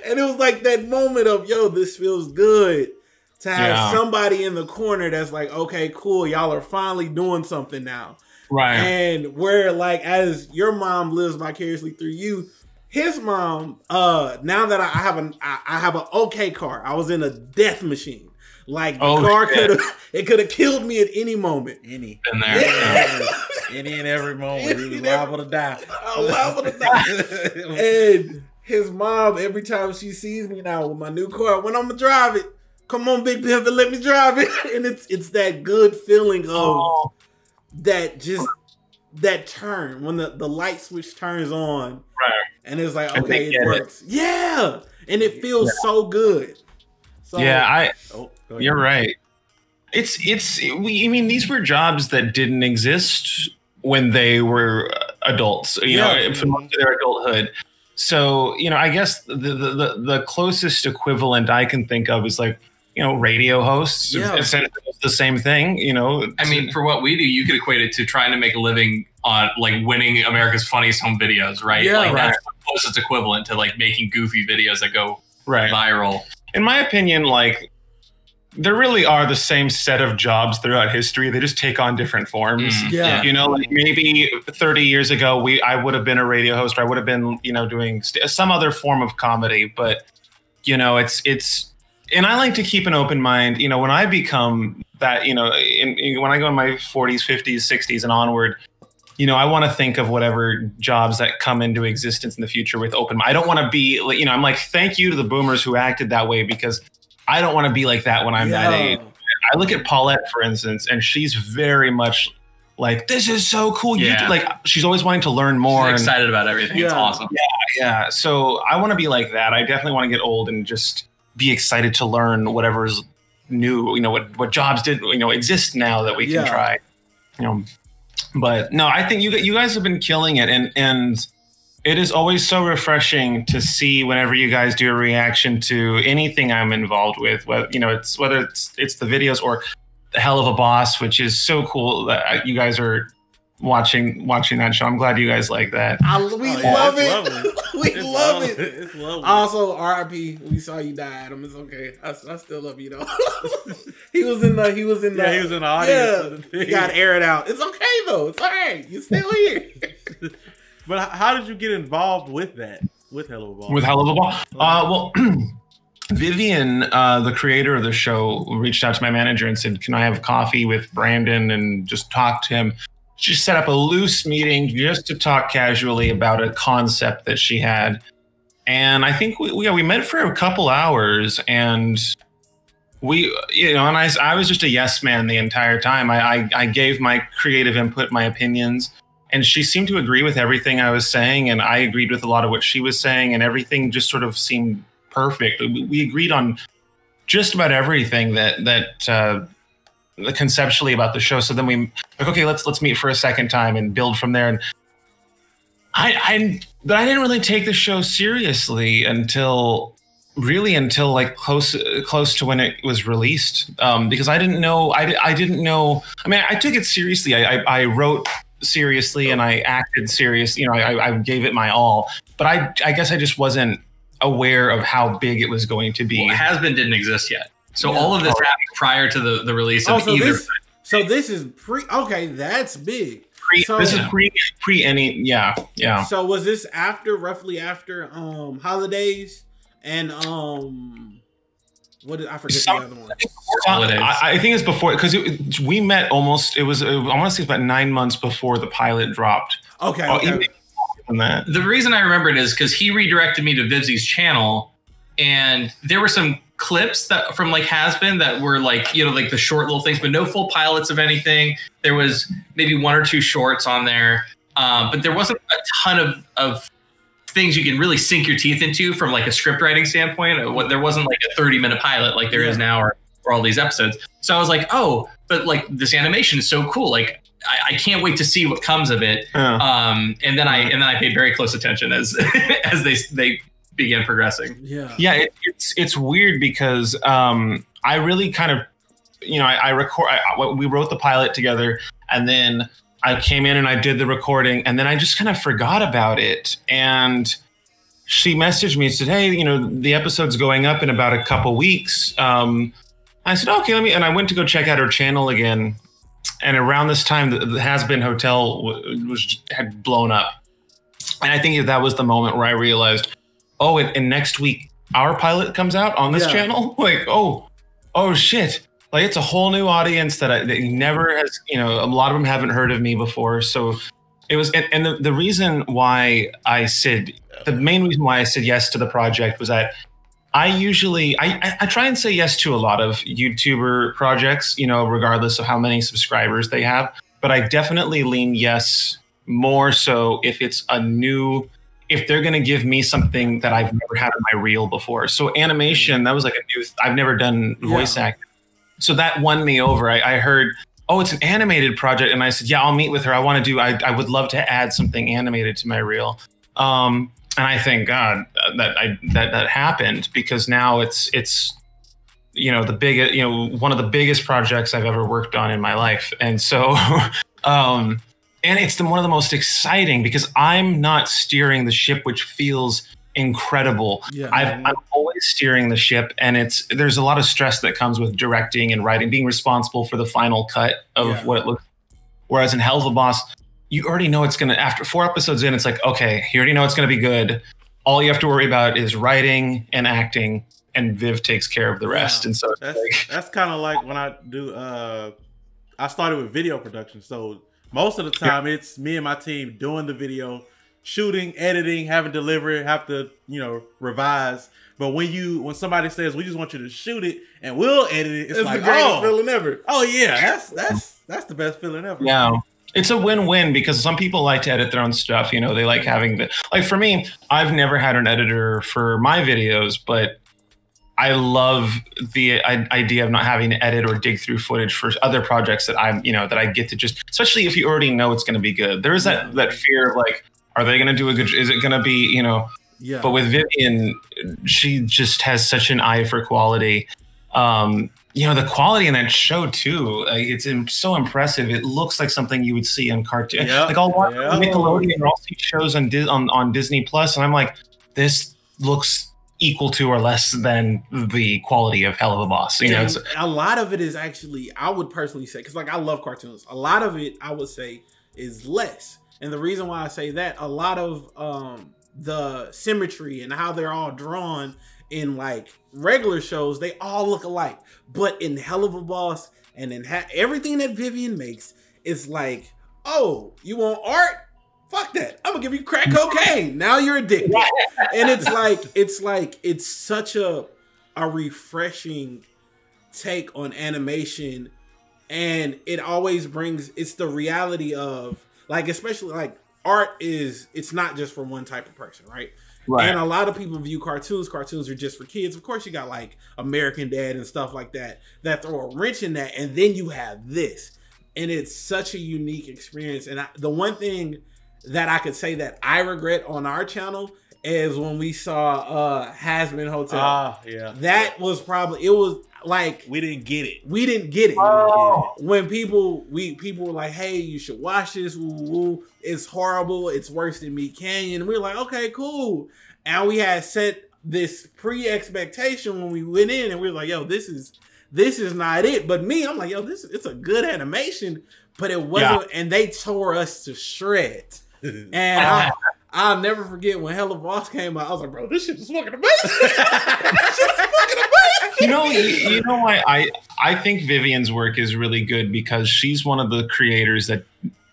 And it was that moment of, yo, this feels good to have somebody in the corner that's like, okay, cool. Y'all are finally doing something now. Right. And where as your mom lives vicariously through you, his mom, now that I have an okay car, I was in a death machine. The car could have killed me at any moment. Any and every moment. He was liable to die. I'm liable to die. And his mom, every time she sees me now with my new car, when I'm gonna drive it, come on, Big Pimp, and let me drive it. And it's that good feeling of that turn when the light switch turns on. Right. And it's like, okay, it works. Yeah. And it feels so good. So, yeah, you're right. I mean, these were jobs that didn't exist when they were adults, you know, for most of their adulthood. So, you know, I guess the closest equivalent I can think of is like, you know, radio hosts. It's the same thing, you know. I mean, for what we do, you could equate it to trying to make a living on like winning America's Funniest Home Videos, right? Yeah, like that's the closest equivalent to like making goofy videos that go viral. In my opinion, like there really are the same set of jobs throughout history. They just take on different forms. You know, like maybe 30 years ago, I would have been a radio host, or I would have been, you know, doing some other form of comedy. But, you know, and I like to keep an open mind. You know, when I become that, you know, when I go in my 40s, 50s, 60s and onward, you know, I want to think of whatever jobs that come into existence in the future with open mind. I don't want to be, you know, I'm like, thank you to the boomers who acted that way, because I don't want to be like that when I'm that age. I look at Paulette, for instance, and she's very much like, this is so cool. Like, she's always wanting to learn more. She's excited about everything. It's awesome. Yeah. So I want to be like that. I definitely want to get old and just be excited to learn whatever's new, you know, what jobs did, you know, exist now that we can try, you know. But no, I think you guys have been killing it. And it is always so refreshing to see whenever you guys do a reaction to anything I'm involved with, whether it's the videos or the Hell of a Boss, which is so cool that you guys are watching that show. I'm glad you guys like that. We love it. We It's love lovely. it. It's lovely. Also, R.I.P. We saw you die, Adam. It's okay. I still love you though. he was in the audience. Yeah, you gotta air it out. It's okay though. It's all right. You're still here. But how did you get involved with that? With Hell of a Ball? With Hell of a Ball? Well, Vivian, the creator of the show, reached out to my manager and said, can I have coffee with Brandon and just talk to him? She set up a loose meeting just to talk casually about a concept that she had. And I think we met for a couple hours, and I was just a yes man the entire time. I gave my creative input, my opinions, and she seemed to agree with everything I was saying, and I agreed with a lot of what she was saying, and everything just sort of seemed perfect. We agreed on just about everything that conceptually about the show. So then we like, okay, let's meet for a second time and build from there. And I didn't really take the show seriously until like close to when it was released, because I didn't know. I didn't know. I mean, I took it seriously. I wrote seriously and I acted serious. You know, I gave it my all. But I guess I just wasn't aware of how big it was going to be. Well, Has-Been didn't exist yet. So all of this happened prior to the release of either. This is pre. Okay, that's big. This is pre any. Yeah. So was this roughly after holidays and what did I forget the other one? I think it's before, because we met almost. I want to say it's about 9 months before the pilot dropped. Okay. Even than that. The reason I remember it is because he redirected me to Vivzi's channel, and there were some clips that from like Has-Been that were like, you know, like the short little things, but no full pilots of anything. There was maybe 1 or 2 shorts on there, but there wasn't a ton of things you can really sink your teeth into from like a script writing standpoint. There wasn't like a 30-minute pilot like there is now, or all these episodes. So I was like, oh, but like this animation is so cool. Like I can't wait to see what comes of it. And then I paid very close attention as they began progressing. Yeah. It's weird because I really kind of, you know, we wrote the pilot together, and then I came in and I did the recording, and then I just kind of forgot about it. And she messaged me and said, hey, you know, the episode's going up in about a couple weeks. I said, okay, and I went to go check out her channel again. And around this time, the Has-Been Hotel had blown up. And I think that was the moment where I realized, oh, and next week, our pilot comes out on this channel? Like, oh shit. Like, it's a whole new audience that never has, you know, a lot of them haven't heard of me before. So it was, and the reason why the main reason why I said yes to the project was that I try and say yes to a lot of YouTuber projects, you know, regardless of how many subscribers they have. But I definitely lean yes more so if it's if they're going to give me something that I've never had in my reel before. So animation, that was like I've never done voice acting. So that won me over. I heard, oh, it's an animated project. And I said, yeah, I'll meet with her. I would love to add something animated to my reel. And I thank God that happened, because now it's the biggest, one of the biggest projects I've ever worked on in my life. And so, and it's one of the most exciting, because I'm not steering the ship, which feels incredible. Yeah, I'm always steering the ship, and there's a lot of stress that comes with directing and writing, being responsible for the final cut of what it looks. Whereas in Hell of a Boss, you already know it's gonna. After 4 episodes in, it's like, okay, you already know it's gonna be good. All you have to worry about is writing and acting, and Viv takes care of the rest. And so that's kind of like when I do. I started with video production, so most of the time it's me and my team doing the video, shooting, editing, having delivery, have to, revise. But when somebody says, we just want you to shoot it and we'll edit it, it's like, the greatest feeling ever. Oh yeah, that's the best feeling ever. Yeah. It's a win-win, because some people like to edit their own stuff. They like having for me, I've never had an editor for my videos, but I love the idea of not having to edit or dig through footage for other projects that that I get to just, especially if you already know it's going to be good. There is that fear of like, are they going to do a good? Is it going to be, Yeah. But with Vivian, she just has such an eye for quality. The quality in that show too, it's so impressive. It looks like something you would see on cartoon. Yeah. Like I'll watch Nickelodeon or I'll see shows on Disney Plus, and I'm like, this looks equal to or less than the quality of Hell of a Boss. A lot of it is actually, I would personally say, because I love cartoons. A lot of it, I would say, is less. And the reason why I say that, a lot of the symmetry and how they're all drawn in like regular shows, they all look alike. But in Hell of a Boss and in everything that Vivian makes, it's like, oh, you want art? Fuck that. I'm gonna give you crack cocaine. Now you're addicted. And it's such a refreshing take on animation. And it always brings, it's the reality of especially art it's not just for one type of person, right? Right. And a lot of people view cartoons are just for kids. Of course, you got like American Dad and stuff like that throw a wrench in that. And then you have this. And it's such a unique experience. And the one thing that I could say that I regret on our channel is when we saw Hazbin Hotel. Yeah. That was probably, it was like, we didn't get it. Oh. When people were like, hey, you should watch this. Woo. It's horrible. It's worse than Meat Canyon. And we were like, okay, cool. And we had set this pre-expectation when we went in, and we were like, yo, this is not it. But me, I'm like, yo, it's a good animation, but it wasn't. Yeah. And they tore us to shreds. And I'll never forget when Hell of a Boss came out. I was like, bro, this shit is fucking amazing. This shit is fucking amazing. You know why I think Vivian's work is really good, because she's one of the creators that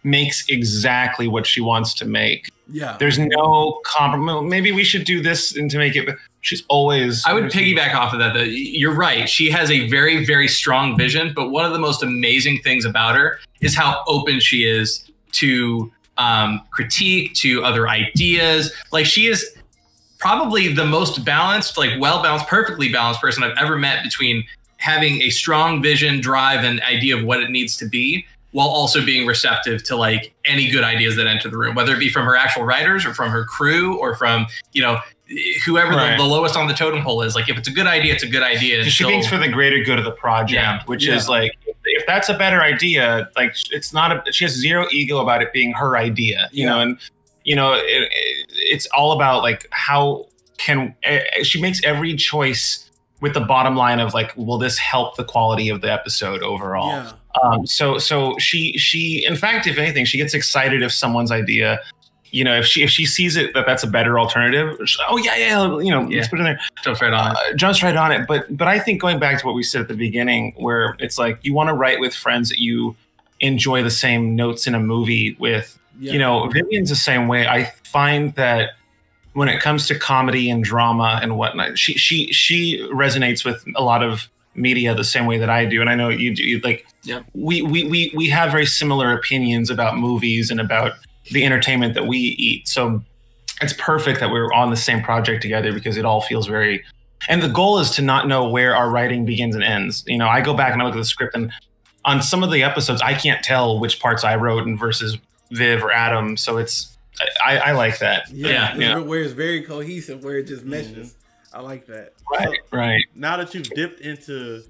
makes exactly what she wants to make. Yeah. There's no compromise. Maybe we should do this and to make it. She's always. I would piggyback off of that. You're right. She has a very, very strong vision. But one of the most amazing things about her is how open she is to critique, to other ideas. Like, she is probably the most balanced, well-balanced, perfectly balanced person I've ever met, between having a strong vision, drive, and idea of what it needs to be, while also being receptive to any good ideas that enter the room, whether it be from her actual writers or from her crew or from, whoever the lowest on the totem pole is. Like, if it's a good idea, it's a good idea. She thinks for the greater good of the project, which is if that's a better idea, it's not she has zero ego about it being her idea, you know, and it's all about how she makes every choice with the bottom line of will this help the quality of the episode overall? Yeah. So she in fact, if anything, she gets excited if someone's idea, if she sees it that's a better alternative. Let's put it in there. Jumps right on it. But I think, going back to what we said at the beginning, where it's you want to write with friends that you enjoy the same notes in a movie with. Yeah. Vivian's the same way. I find that when it comes to comedy and drama and whatnot, she resonates with a lot of media the same way that I do, and I know you do. We have very similar opinions about movies and about the entertainment that we eat. So it's perfect that we're on the same project together, because it all feels very And the goal is to not know where our writing begins and ends. You know, I go back and I look at the script, and on some of the episodes, I can't tell which parts I wrote and versus Viv or Adam. So I like that. Yeah. Where it's very cohesive, where it just meshes. I like that. Right, right. Now that you've dipped into,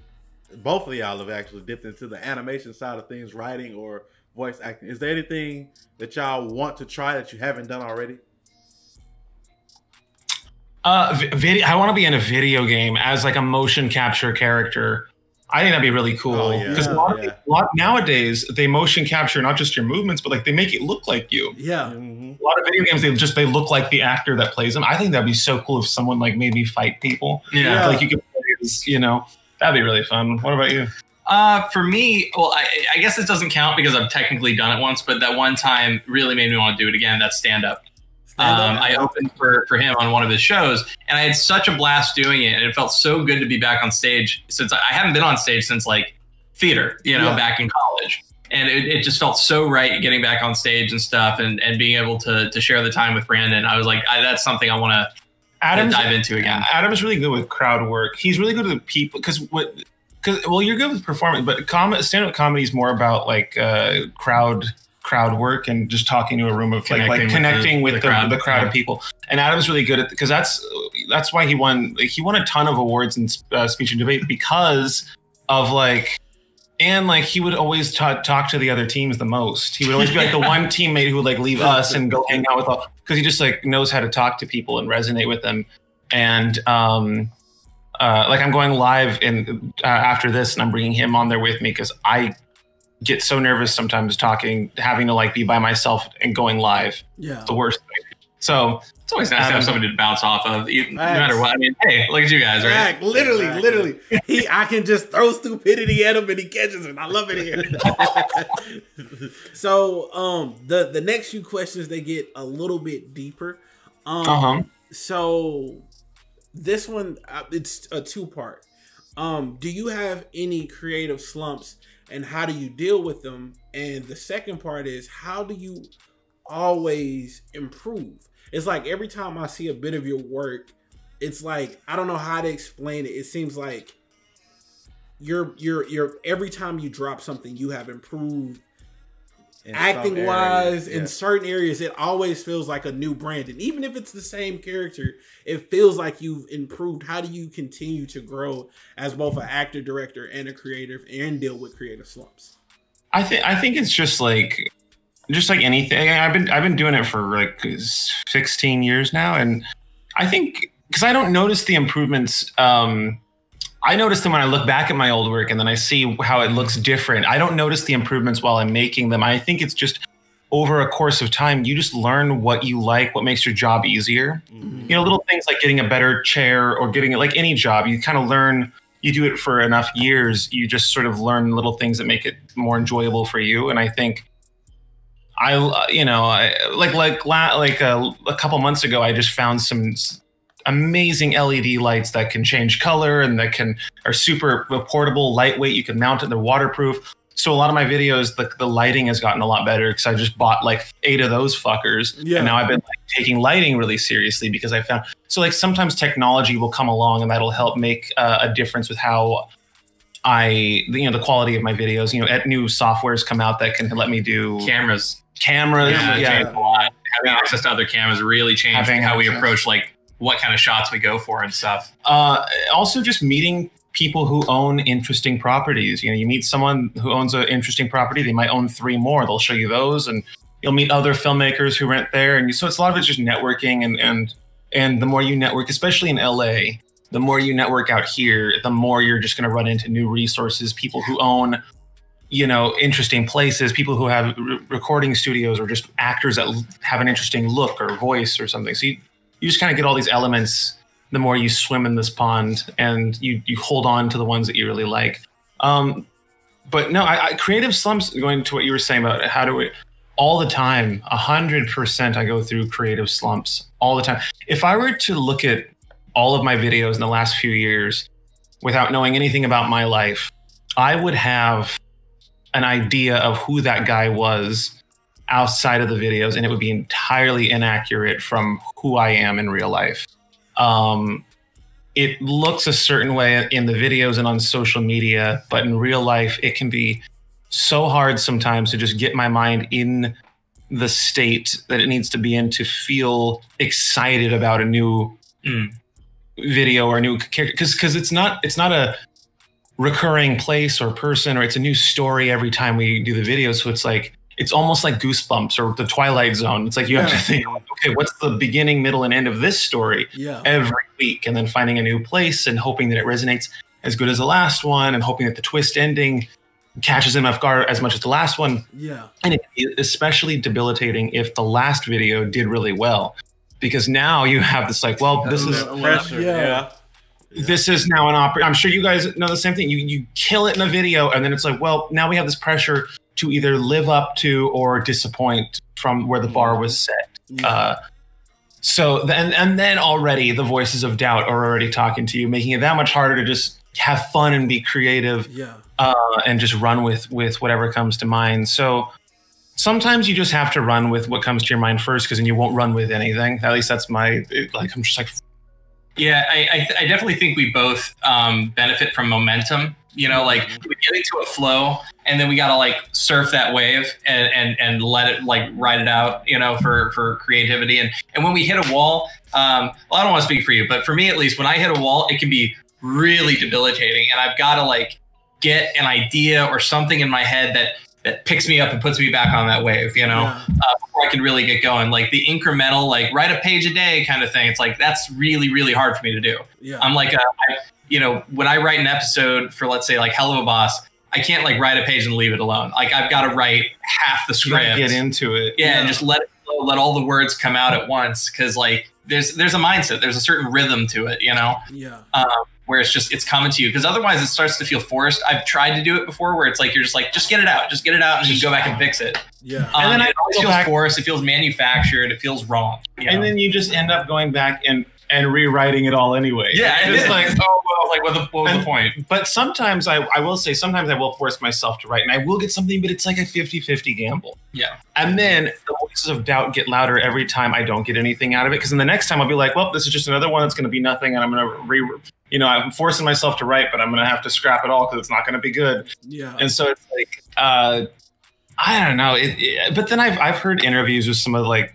both of y'all have actually dipped into the animation side of things, writing or voice acting. Is there anything that y'all want to try that you haven't done already? I want to be in a video game as like a motion capture character. I think that'd be really cool because nowadays they motion capture not just your movements, but like they make it look like you. Yeah. A lot of video games they look like the actor that plays them. I think that'd be so cool if someone like made me fight people. Yeah, like you could play as, you know, that'd be really fun. What about you? For me, well, I guess this doesn't count because I've technically done it once, but that one time really made me want to do it again. That's stand up. I opened for him on one of his shows, and I had such a blast doing it, and it felt so good to be back on stage since I haven't been on stage since like theater, you know, back in college. And it just felt so right getting back on stage and stuff and being able to share the time with Brandon. I was like, that's something I want to dive into again. Adam's really good with crowd work. He's really good with people because you're good with performing, but stand-up comedy is more about like crowd work and just talking to a room of connecting with the crowd of people. And Adam's really good at because that's why he won a ton of awards in speech and debate because of he would always talk to the other teams the most. He would always be like the one teammate who would like leave us and go hang out with all because he just like knows how to talk to people and resonate with them. And like I'm going live in after this and I'm bringing him on there with me because I get so nervous sometimes having to like be by myself and going live. Yeah. It's the worst thing. So it's always nice to have somebody to bounce off of, no matter what. I mean, hey, look at you guys, right? Literally. I can just throw stupidity at him and he catches it. I love it here. So the next few questions, they get a little bit deeper. So this one, it's a two-part. Do you have any creative slumps and how do you deal with them? And the second part is, how do you always improve? It's like every time I see a bit of your work, it's like, I don't know how to explain it. It seems like you're every time you drop something, you have improved acting wise in certain areas. It always feels like a new Brandon. Even if it's the same character, it feels like you've improved. How do you continue to grow as both an actor, director, and a creative and deal with creative slumps? I think it's just like anything. I've been doing it for like 16 years now, and I think because I don't notice the improvements. I notice them when I look back at my old work and then I see how it looks different. I don't notice the improvements while I'm making them. I think it's just over a course of time, you just learn what you like, what makes your job easier. You know, little things like getting a better chair or getting it like any job, you kind of learn, you do it for enough years, you just sort of learn little things that make it more enjoyable for you. And I think a couple months ago, I just found some amazing LED lights that can change color and that are super portable, lightweight. You can mount it, they're waterproof. So a lot of my videos, the lighting has gotten a lot better because I just bought like 8 of those fuckers. Yeah. And now I've been like taking lighting really seriously because I found, so like sometimes technology will come along and that'll help make a difference with how the quality of my videos, new softwares come out that can let me do cameras. Having access to other cameras really changed how we approach like what kind of shots we go for and stuff. Also just meeting people who own interesting properties. You meet someone who owns an interesting property, they might own 3 more. They'll show you those, and you'll meet other filmmakers who rent there. And so it's a lot of it's just networking, and the more you network, especially in LA, the more you network out here, the more you're just going to run into new resources, people who own, interesting places, people who have recording studios or just actors that have an interesting look or voice or something. So you just kind of get all these elements the more you swim in this pond, and you hold on to the ones that you really like. But no, creative slumps, going to what you were saying about how do we, all the time, 100% I go through creative slumps all the time. If I were to look at all of my videos in the last few years without knowing anything about my life, I would have an idea of who that guy was outside of the videos, and it would be entirely inaccurate from who I am in real life. it looks a certain way in the videos and on social media, but in real life, it can be so hard sometimes to just get my mind in the state that it needs to be in to feel excited about a new video or a new character. Because it's not a recurring place or person, or it's a new story every time we do the video. So it's like, it's almost like Goosebumps or the Twilight Zone. It's like you have to think, okay, what's the beginning, middle, and end of this story every week, and then finding a new place and hoping that it resonates as good as the last one, and hoping that the twist ending catches him off guard as much as the last one. Yeah. And it's especially debilitating if the last video did really well, because now you have this like, well, this is pressure. This is now an opera. I'm sure you guys know the same thing. You kill it in a video, and then it's like, well, now we have this pressure to either live up to or disappoint from where the bar was set. So then already the voices of doubt are already talking to you, making it that much harder to just have fun and be creative, and just run with whatever comes to mind. So sometimes you just have to run with what comes to your mind first, because then you won't run with anything. At least that's I'm just like. Yeah, I definitely think we both benefit from momentum. You know, like we get into a flow, and then we gotta like surf that wave and let it like ride it out. You know, for creativity. And when we hit a wall, well, I don't want to speak for you, but for me at least, when I hit a wall, it can be really debilitating, and I've got to like get an idea or something in my head that picks me up and puts me back on that wave, you know, before I can really get going. Like the incremental, like write a page a day kind of thing. It's like, that's really, really hard for me to do. Yeah. I'm like, when I write an episode for, let's say like Hell of a Boss, I can't like write a page and leave it alone. Like I've got to write half the script. Get into it. Yeah. And just let it flow, let all the words come out at once. Cause like there's a mindset, there's a certain rhythm to it, you know? Yeah. Where it's coming to you, because otherwise it starts to feel forced. I've tried to do it before, where it's like you're just like, just get it out, and you go back and fix it. Yeah, and then it feels forced. It feels manufactured. It feels wrong. And then you just end up going back and rewriting it all anyway. Yeah, and it's like, oh well, like what was the point? But sometimes I will say, sometimes I will force myself to write, and I will get something, but it's like a 50-50 gamble. Yeah, and then the voices of doubt get louder every time I don't get anything out of it, because then the next time I'll be like, well, this is just another one that's going to be nothing, and I'm going to I'm forcing myself to write, but I'm going to have to scrap it all because it's not going to be good. Yeah. And so it's like, I don't know. But then I've heard interviews with some of, like,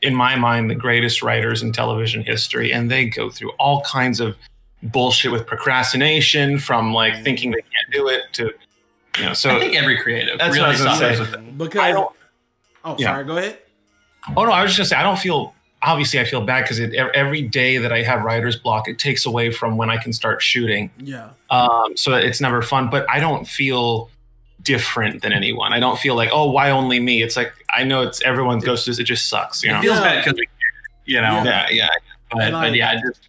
in my mind, the greatest writers in television history, and they go through all kinds of bullshit with procrastination, from like thinking they can't do it to, you know, so I think every creative that's really what I was suffers gonna say. with it. Because sorry, go ahead. Oh no, I was just gonna say, I don't feel, obviously I feel bad because every day that I have writer's block, it takes away from when I can start shooting. Yeah. So it's never fun, but I don't feel different than anyone. I don't feel like, oh, why only me? It's like, I know it's everyone goes through this. It just sucks. You know? It feels bad because we, you know. Yeah. But yeah, just,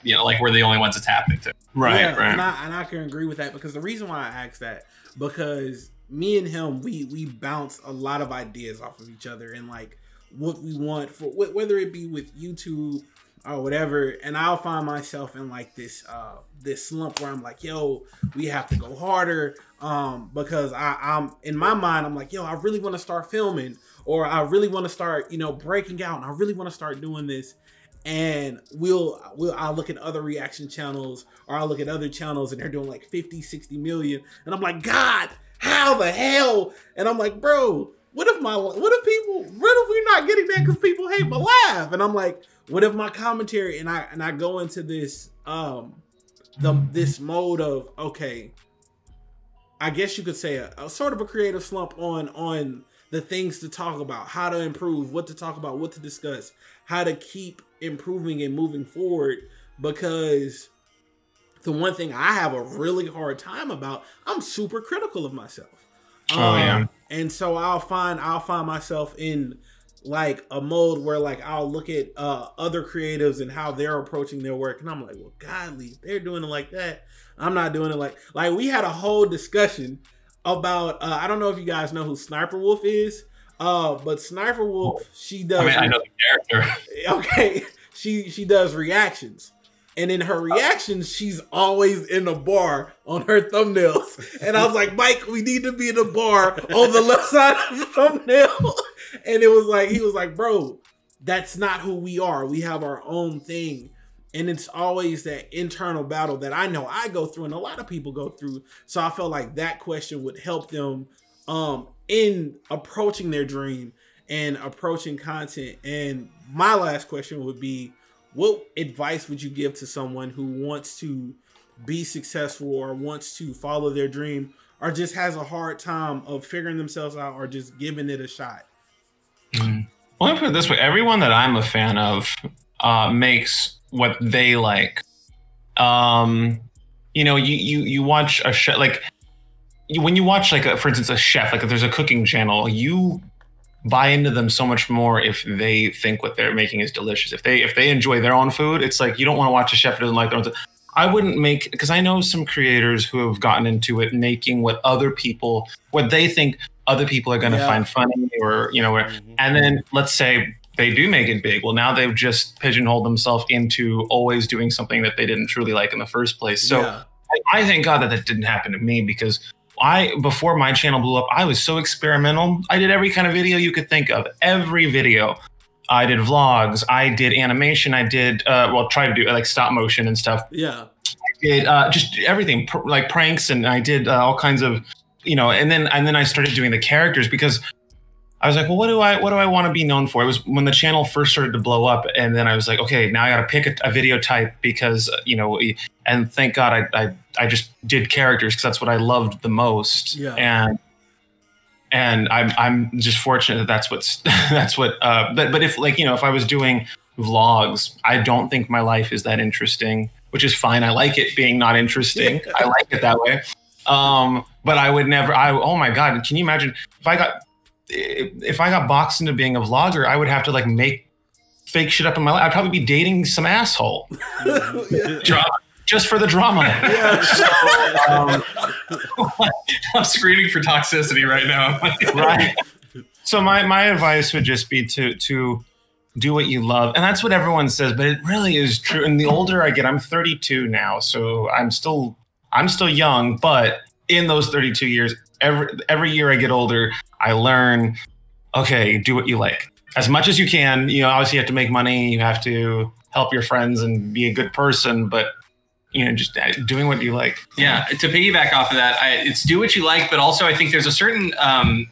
you know, like we're the only ones it's happening to. Right. And I can agree with that, because the reason why I asked that, because me and him, we bounce a lot of ideas off of each other, and like what we want for whether it be with YouTube or whatever. And I'll find myself in like this slump where I'm like, yo, we have to go harder, because I'm in my mind, I'm like, yo, I really want to start filming, or I really want to start, you know, breaking out, and I really want to start doing this. And I'll look at other reaction channels, or I'll look at other channels, and they're doing like 50, 60 million. And I'm like, God, how the hell? And I'm like, bro, what if we're not getting that because people hate my laugh? And I'm like, what if my commentary, and I go into this, this mode of, okay, I guess you could say a sort of a creative slump on the things to talk about, how to improve, what to talk about, what to discuss, how to keep improving and moving forward. Because the one thing I have a really hard time about, I'm super critical of myself. And so I'll find myself in like a mode where like I'll look at other creatives and how they're approaching their work, and I'm like, well, godly, they're doing it like that. I'm not doing it like we had a whole discussion about I don't know if you guys know who Sniper Wolf is, but Sniper Wolf, she does. I mean, I know the character. Okay, she does reactions. And in her reactions, she's always in a bar on her thumbnails. And I was like, Mike, we need to be in a bar on the left side of the thumbnail. And it was like, he was like, bro, that's not who we are. We have our own thing. And it's always that internal battle that I know I go through and a lot of people go through. So I felt like that question would help them in approaching their dream and approaching content. And my last question would be, what advice would you give to someone who wants to be successful or wants to follow their dream or just has a hard time of figuring themselves out or just giving it a shot? Well, let me put it this way. Everyone that I'm a fan of makes what they like. You know, you watch a chef, like when you watch like for instance, a chef, like if there's a cooking channel, you buy into them so much more if they think what they're making is delicious. If they enjoy their own food, it's like you don't want to watch a chef who doesn't like their own. I wouldn't make, because I know some creators who have gotten into it making what they think other people are going to find funny or, you know, and then let's say they do make it big. Well, now they've just pigeonholed themselves into always doing something that they didn't truly like in the first place. So I thank God that didn't happen to me, because before my channel blew up, I was so experimental. I did every kind of video you could think of. Every video. I did vlogs. I did animation. I did, try to do like stop motion and stuff. Yeah. I did just everything, like pranks, and I did all kinds of, you know, and then I started doing the characters because I was like, well, what do I want to be known for? It was when the channel first started to blow up, and then I was like, okay, now I got to pick a video type because, you know, and thank God I just did characters because that's what I loved the most. Yeah. And I'm just fortunate that that's what but if, like, you know, if I was doing vlogs, I don't think my life is that interesting, which is fine. I like it being not interesting. I like it that way. But I would never, oh my God, can you imagine if I got boxed into being a vlogger, I would have to like make fake shit up in my life. I'd probably be dating some asshole. Drama. Just for the drama. I'm screaming for toxicity right now. Right. So my advice would just be to do what you love. And that's what everyone says, but it really is true. And the older I get, I'm 32 now, so I'm still young, but in those 32 years, every year I get older, I learn, okay, do what you like. As much as you can. You know, obviously you have to make money, you have to help your friends and be a good person, but you know, just doing what you like. Yeah. To piggyback off of that, it's do what you like, but also I think there's a certain, amount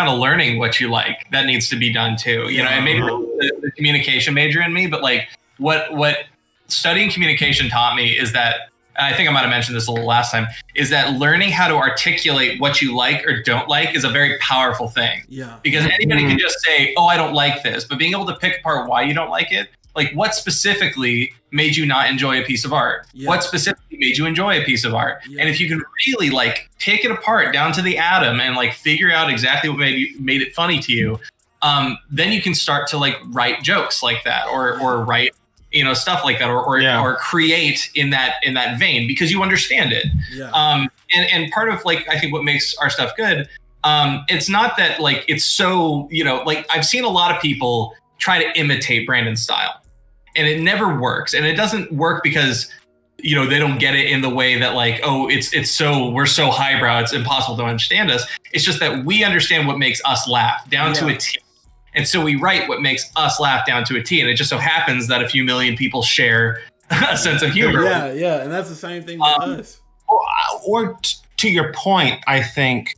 of learning what you like that needs to be done too. You know, and maybe the communication major in me, but like what studying communication taught me is that, I think I might have mentioned this a little last time, is that learning how to articulate what you like or don't like is a very powerful thing. Yeah. Because anybody can just say, oh, I don't like this, but being able to pick apart why you don't like it, like what specifically made you not enjoy a piece of art? Yeah. What specifically made you enjoy a piece of art? Yeah. And if you can really like pick it apart down to the atom and like figure out exactly what made it funny to you, then you can start to like write jokes like that or write, you know, stuff like that or create in that vein because you understand it. Yeah. And part of like, I think what makes our stuff good, it's not that like, it's so, you know, like I've seen a lot of people try to imitate Brandon's style and it never works. And it doesn't work because, you know, they don't get it in the way that like, oh, we're so highbrow, it's impossible to understand us. It's just that we understand what makes us laugh down to a T. And so we write what makes us laugh down to a T. And it just so happens that a few million people share a sense of humor. Yeah, yeah. And that's the same thing with us. Or to your point, I think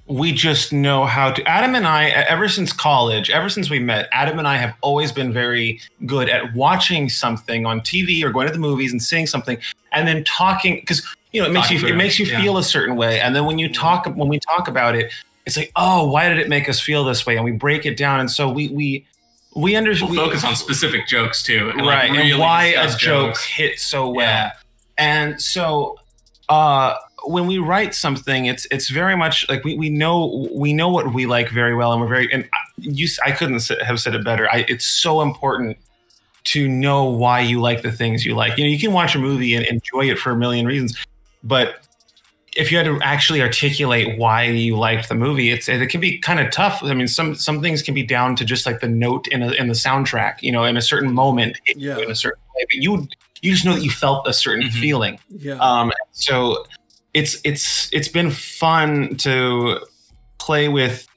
we just know how to. Adam and I, ever since college, ever since we met, Adam and I have always been very good at watching something on TV or going to the movies and seeing something and then talking, because, you know, it makes you feel a certain way. And then when we talk about it, it's like, oh, why did it make us feel this way? And we break it down. And so we understand. We'll focus on specific jokes too. And right. Like really and why a joke hit so well. Yeah. And so when we write something, it's very much like we know what we like very well. And I couldn't have said it better. It's so important to know why you like the things you like. You know, you can watch a movie and enjoy it for a million reasons, but if you had to actually articulate why you liked the movie, it can be kind of tough. I mean, some things can be down to just like the note in the soundtrack, you know, in a certain moment, in a certain way. But you just know that you felt a certain feeling. Yeah. So it's been fun to play with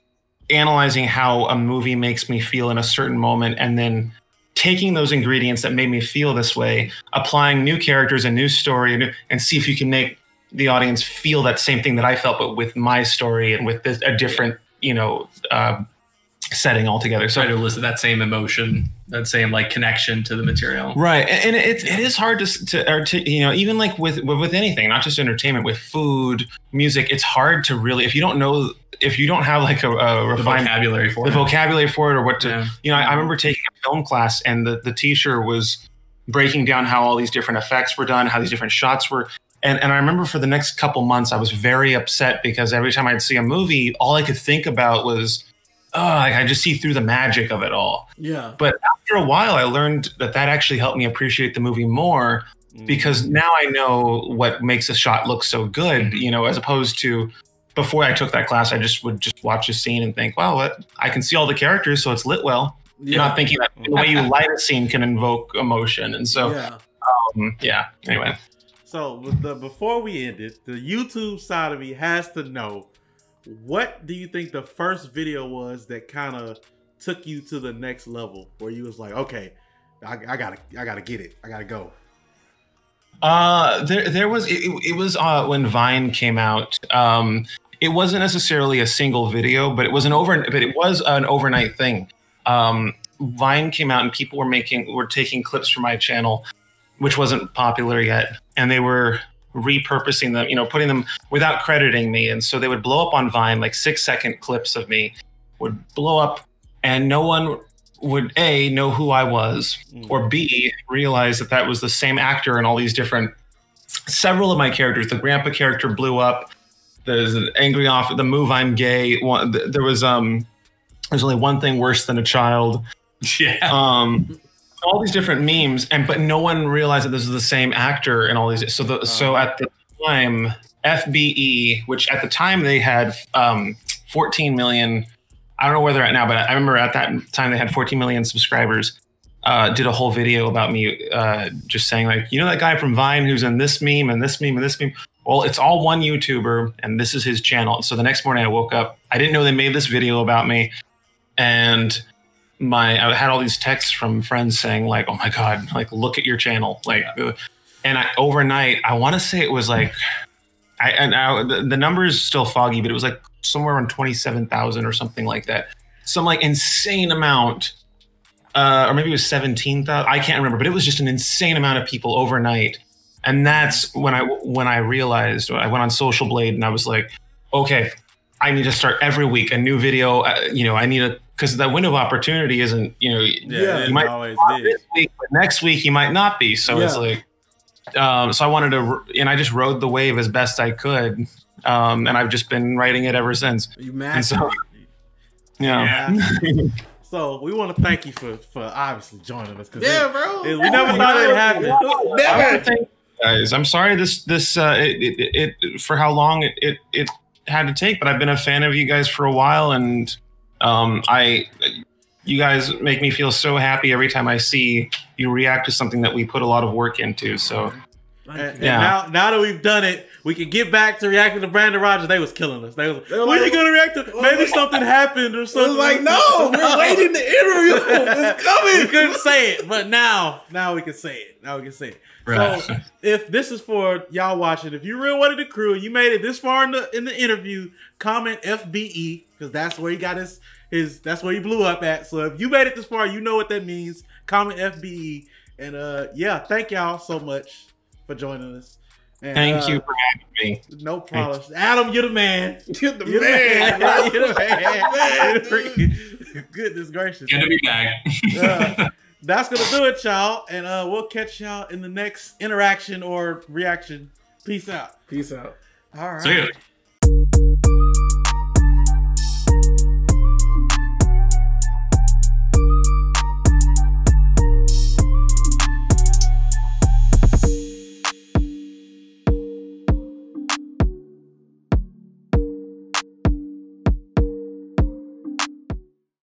analyzing how a movie makes me feel in a certain moment, and then taking those ingredients that made me feel this way, applying new characters, a new story, and see if you can make the audience feel that same thing that I felt, but with my story and with a different, setting altogether. So try to elicit that same emotion, that same like connection to the material. Right. And it is hard to even like with anything, not just entertainment, with food, music, it's hard to really, if you don't have like a refined vocabulary for it or what to, I remember taking a film class and the teacher was breaking down how all these different effects were done, how these different shots were. And I remember for the next couple months, I was very upset because every time I'd see a movie, all I could think about was, I just see through the magic of it all. Yeah. But after a while, I learned that actually helped me appreciate the movie more because now I know what makes a shot look so good, as opposed to before I took that class, I would watch a scene and think, wow, I can see all the characters, so it's lit well. Yeah. You're not thinking that the way you light a scene can invoke emotion. And so, anyway. So before we end it, the YouTube side of me has to know, what do you think the first video was that kind of took you to the next level, where you was like, okay, I gotta get it, I gotta go? There was when Vine came out. It wasn't necessarily a single video, but it was an overnight thing. Vine came out and people were taking clips from my channel, which wasn't popular yet, and they were repurposing them, putting them without crediting me. And so they would blow up on Vine, like 6-second clips of me would blow up and no one would A, know who I was, or B, realize that was the same actor in all these different, several of my characters. The grandpa character blew up. There's an angry off, the move I'm gay. There's only one thing worse than a child. Yeah. All these different memes, but no one realized that this is the same actor and all these. So at the time, FBE, which at the time they had 14 million. I don't know where they're at now, but I remember at that time they had 14 million subscribers. Did a whole video about me, just saying like, that guy from Vine who's in this meme and this meme and this meme. Well, it's all one YouTuber, and this is his channel. So the next morning I woke up. I didn't know they made this video about me, and I had all these texts from friends saying like, oh my God, like look at your channel. Like, and overnight, I want to say it was like, the number is still foggy, but it was like somewhere around 27,000 or something like that. Some like insane amount, or maybe it was 17,000. I can't remember, but it was just an insane amount of people overnight. And that's when I realized, I went on Social Blade and I was like, okay, I need to start every week a new video. I need because that window of opportunity isn't, you might always be this week, but next week you might not be. So it's like, so I wanted to, and I just rode the wave as best I could. And I've just been writing it ever since. You mad? So, So we want to thank you for obviously joining us. Bro. We never thought it happened. Never. Thank you guys. I'm sorry it for how long it had to take, but I've been a fan of you guys for a while, and you guys make me feel so happy every time I see you react to something that we put a lot of work into. So and now that we've done it, we can get back to reacting to Brandon Rogers. They was killing us. They were like, when are you gonna react to? Maybe something happened or something. It was like, no, we're waiting to interview. It's coming. We couldn't say it, but now we can say it. Now we can say it. Right. So if this is for y'all watching, if you really wanted the crew, you made it this far in the interview, comment FBE, because that's where he got his that's where he blew up at. So if you made it this far, you know what that means. Comment FBE. And thank y'all so much for joining us. And, thank you for having me. No problem. Adam, you're the man. You're the man. Right? You're the man. Goodness gracious. Good to be back. That's going to do it, y'all. And we'll catch y'all in the next interaction or reaction. Peace out. Peace out. All right. See ya.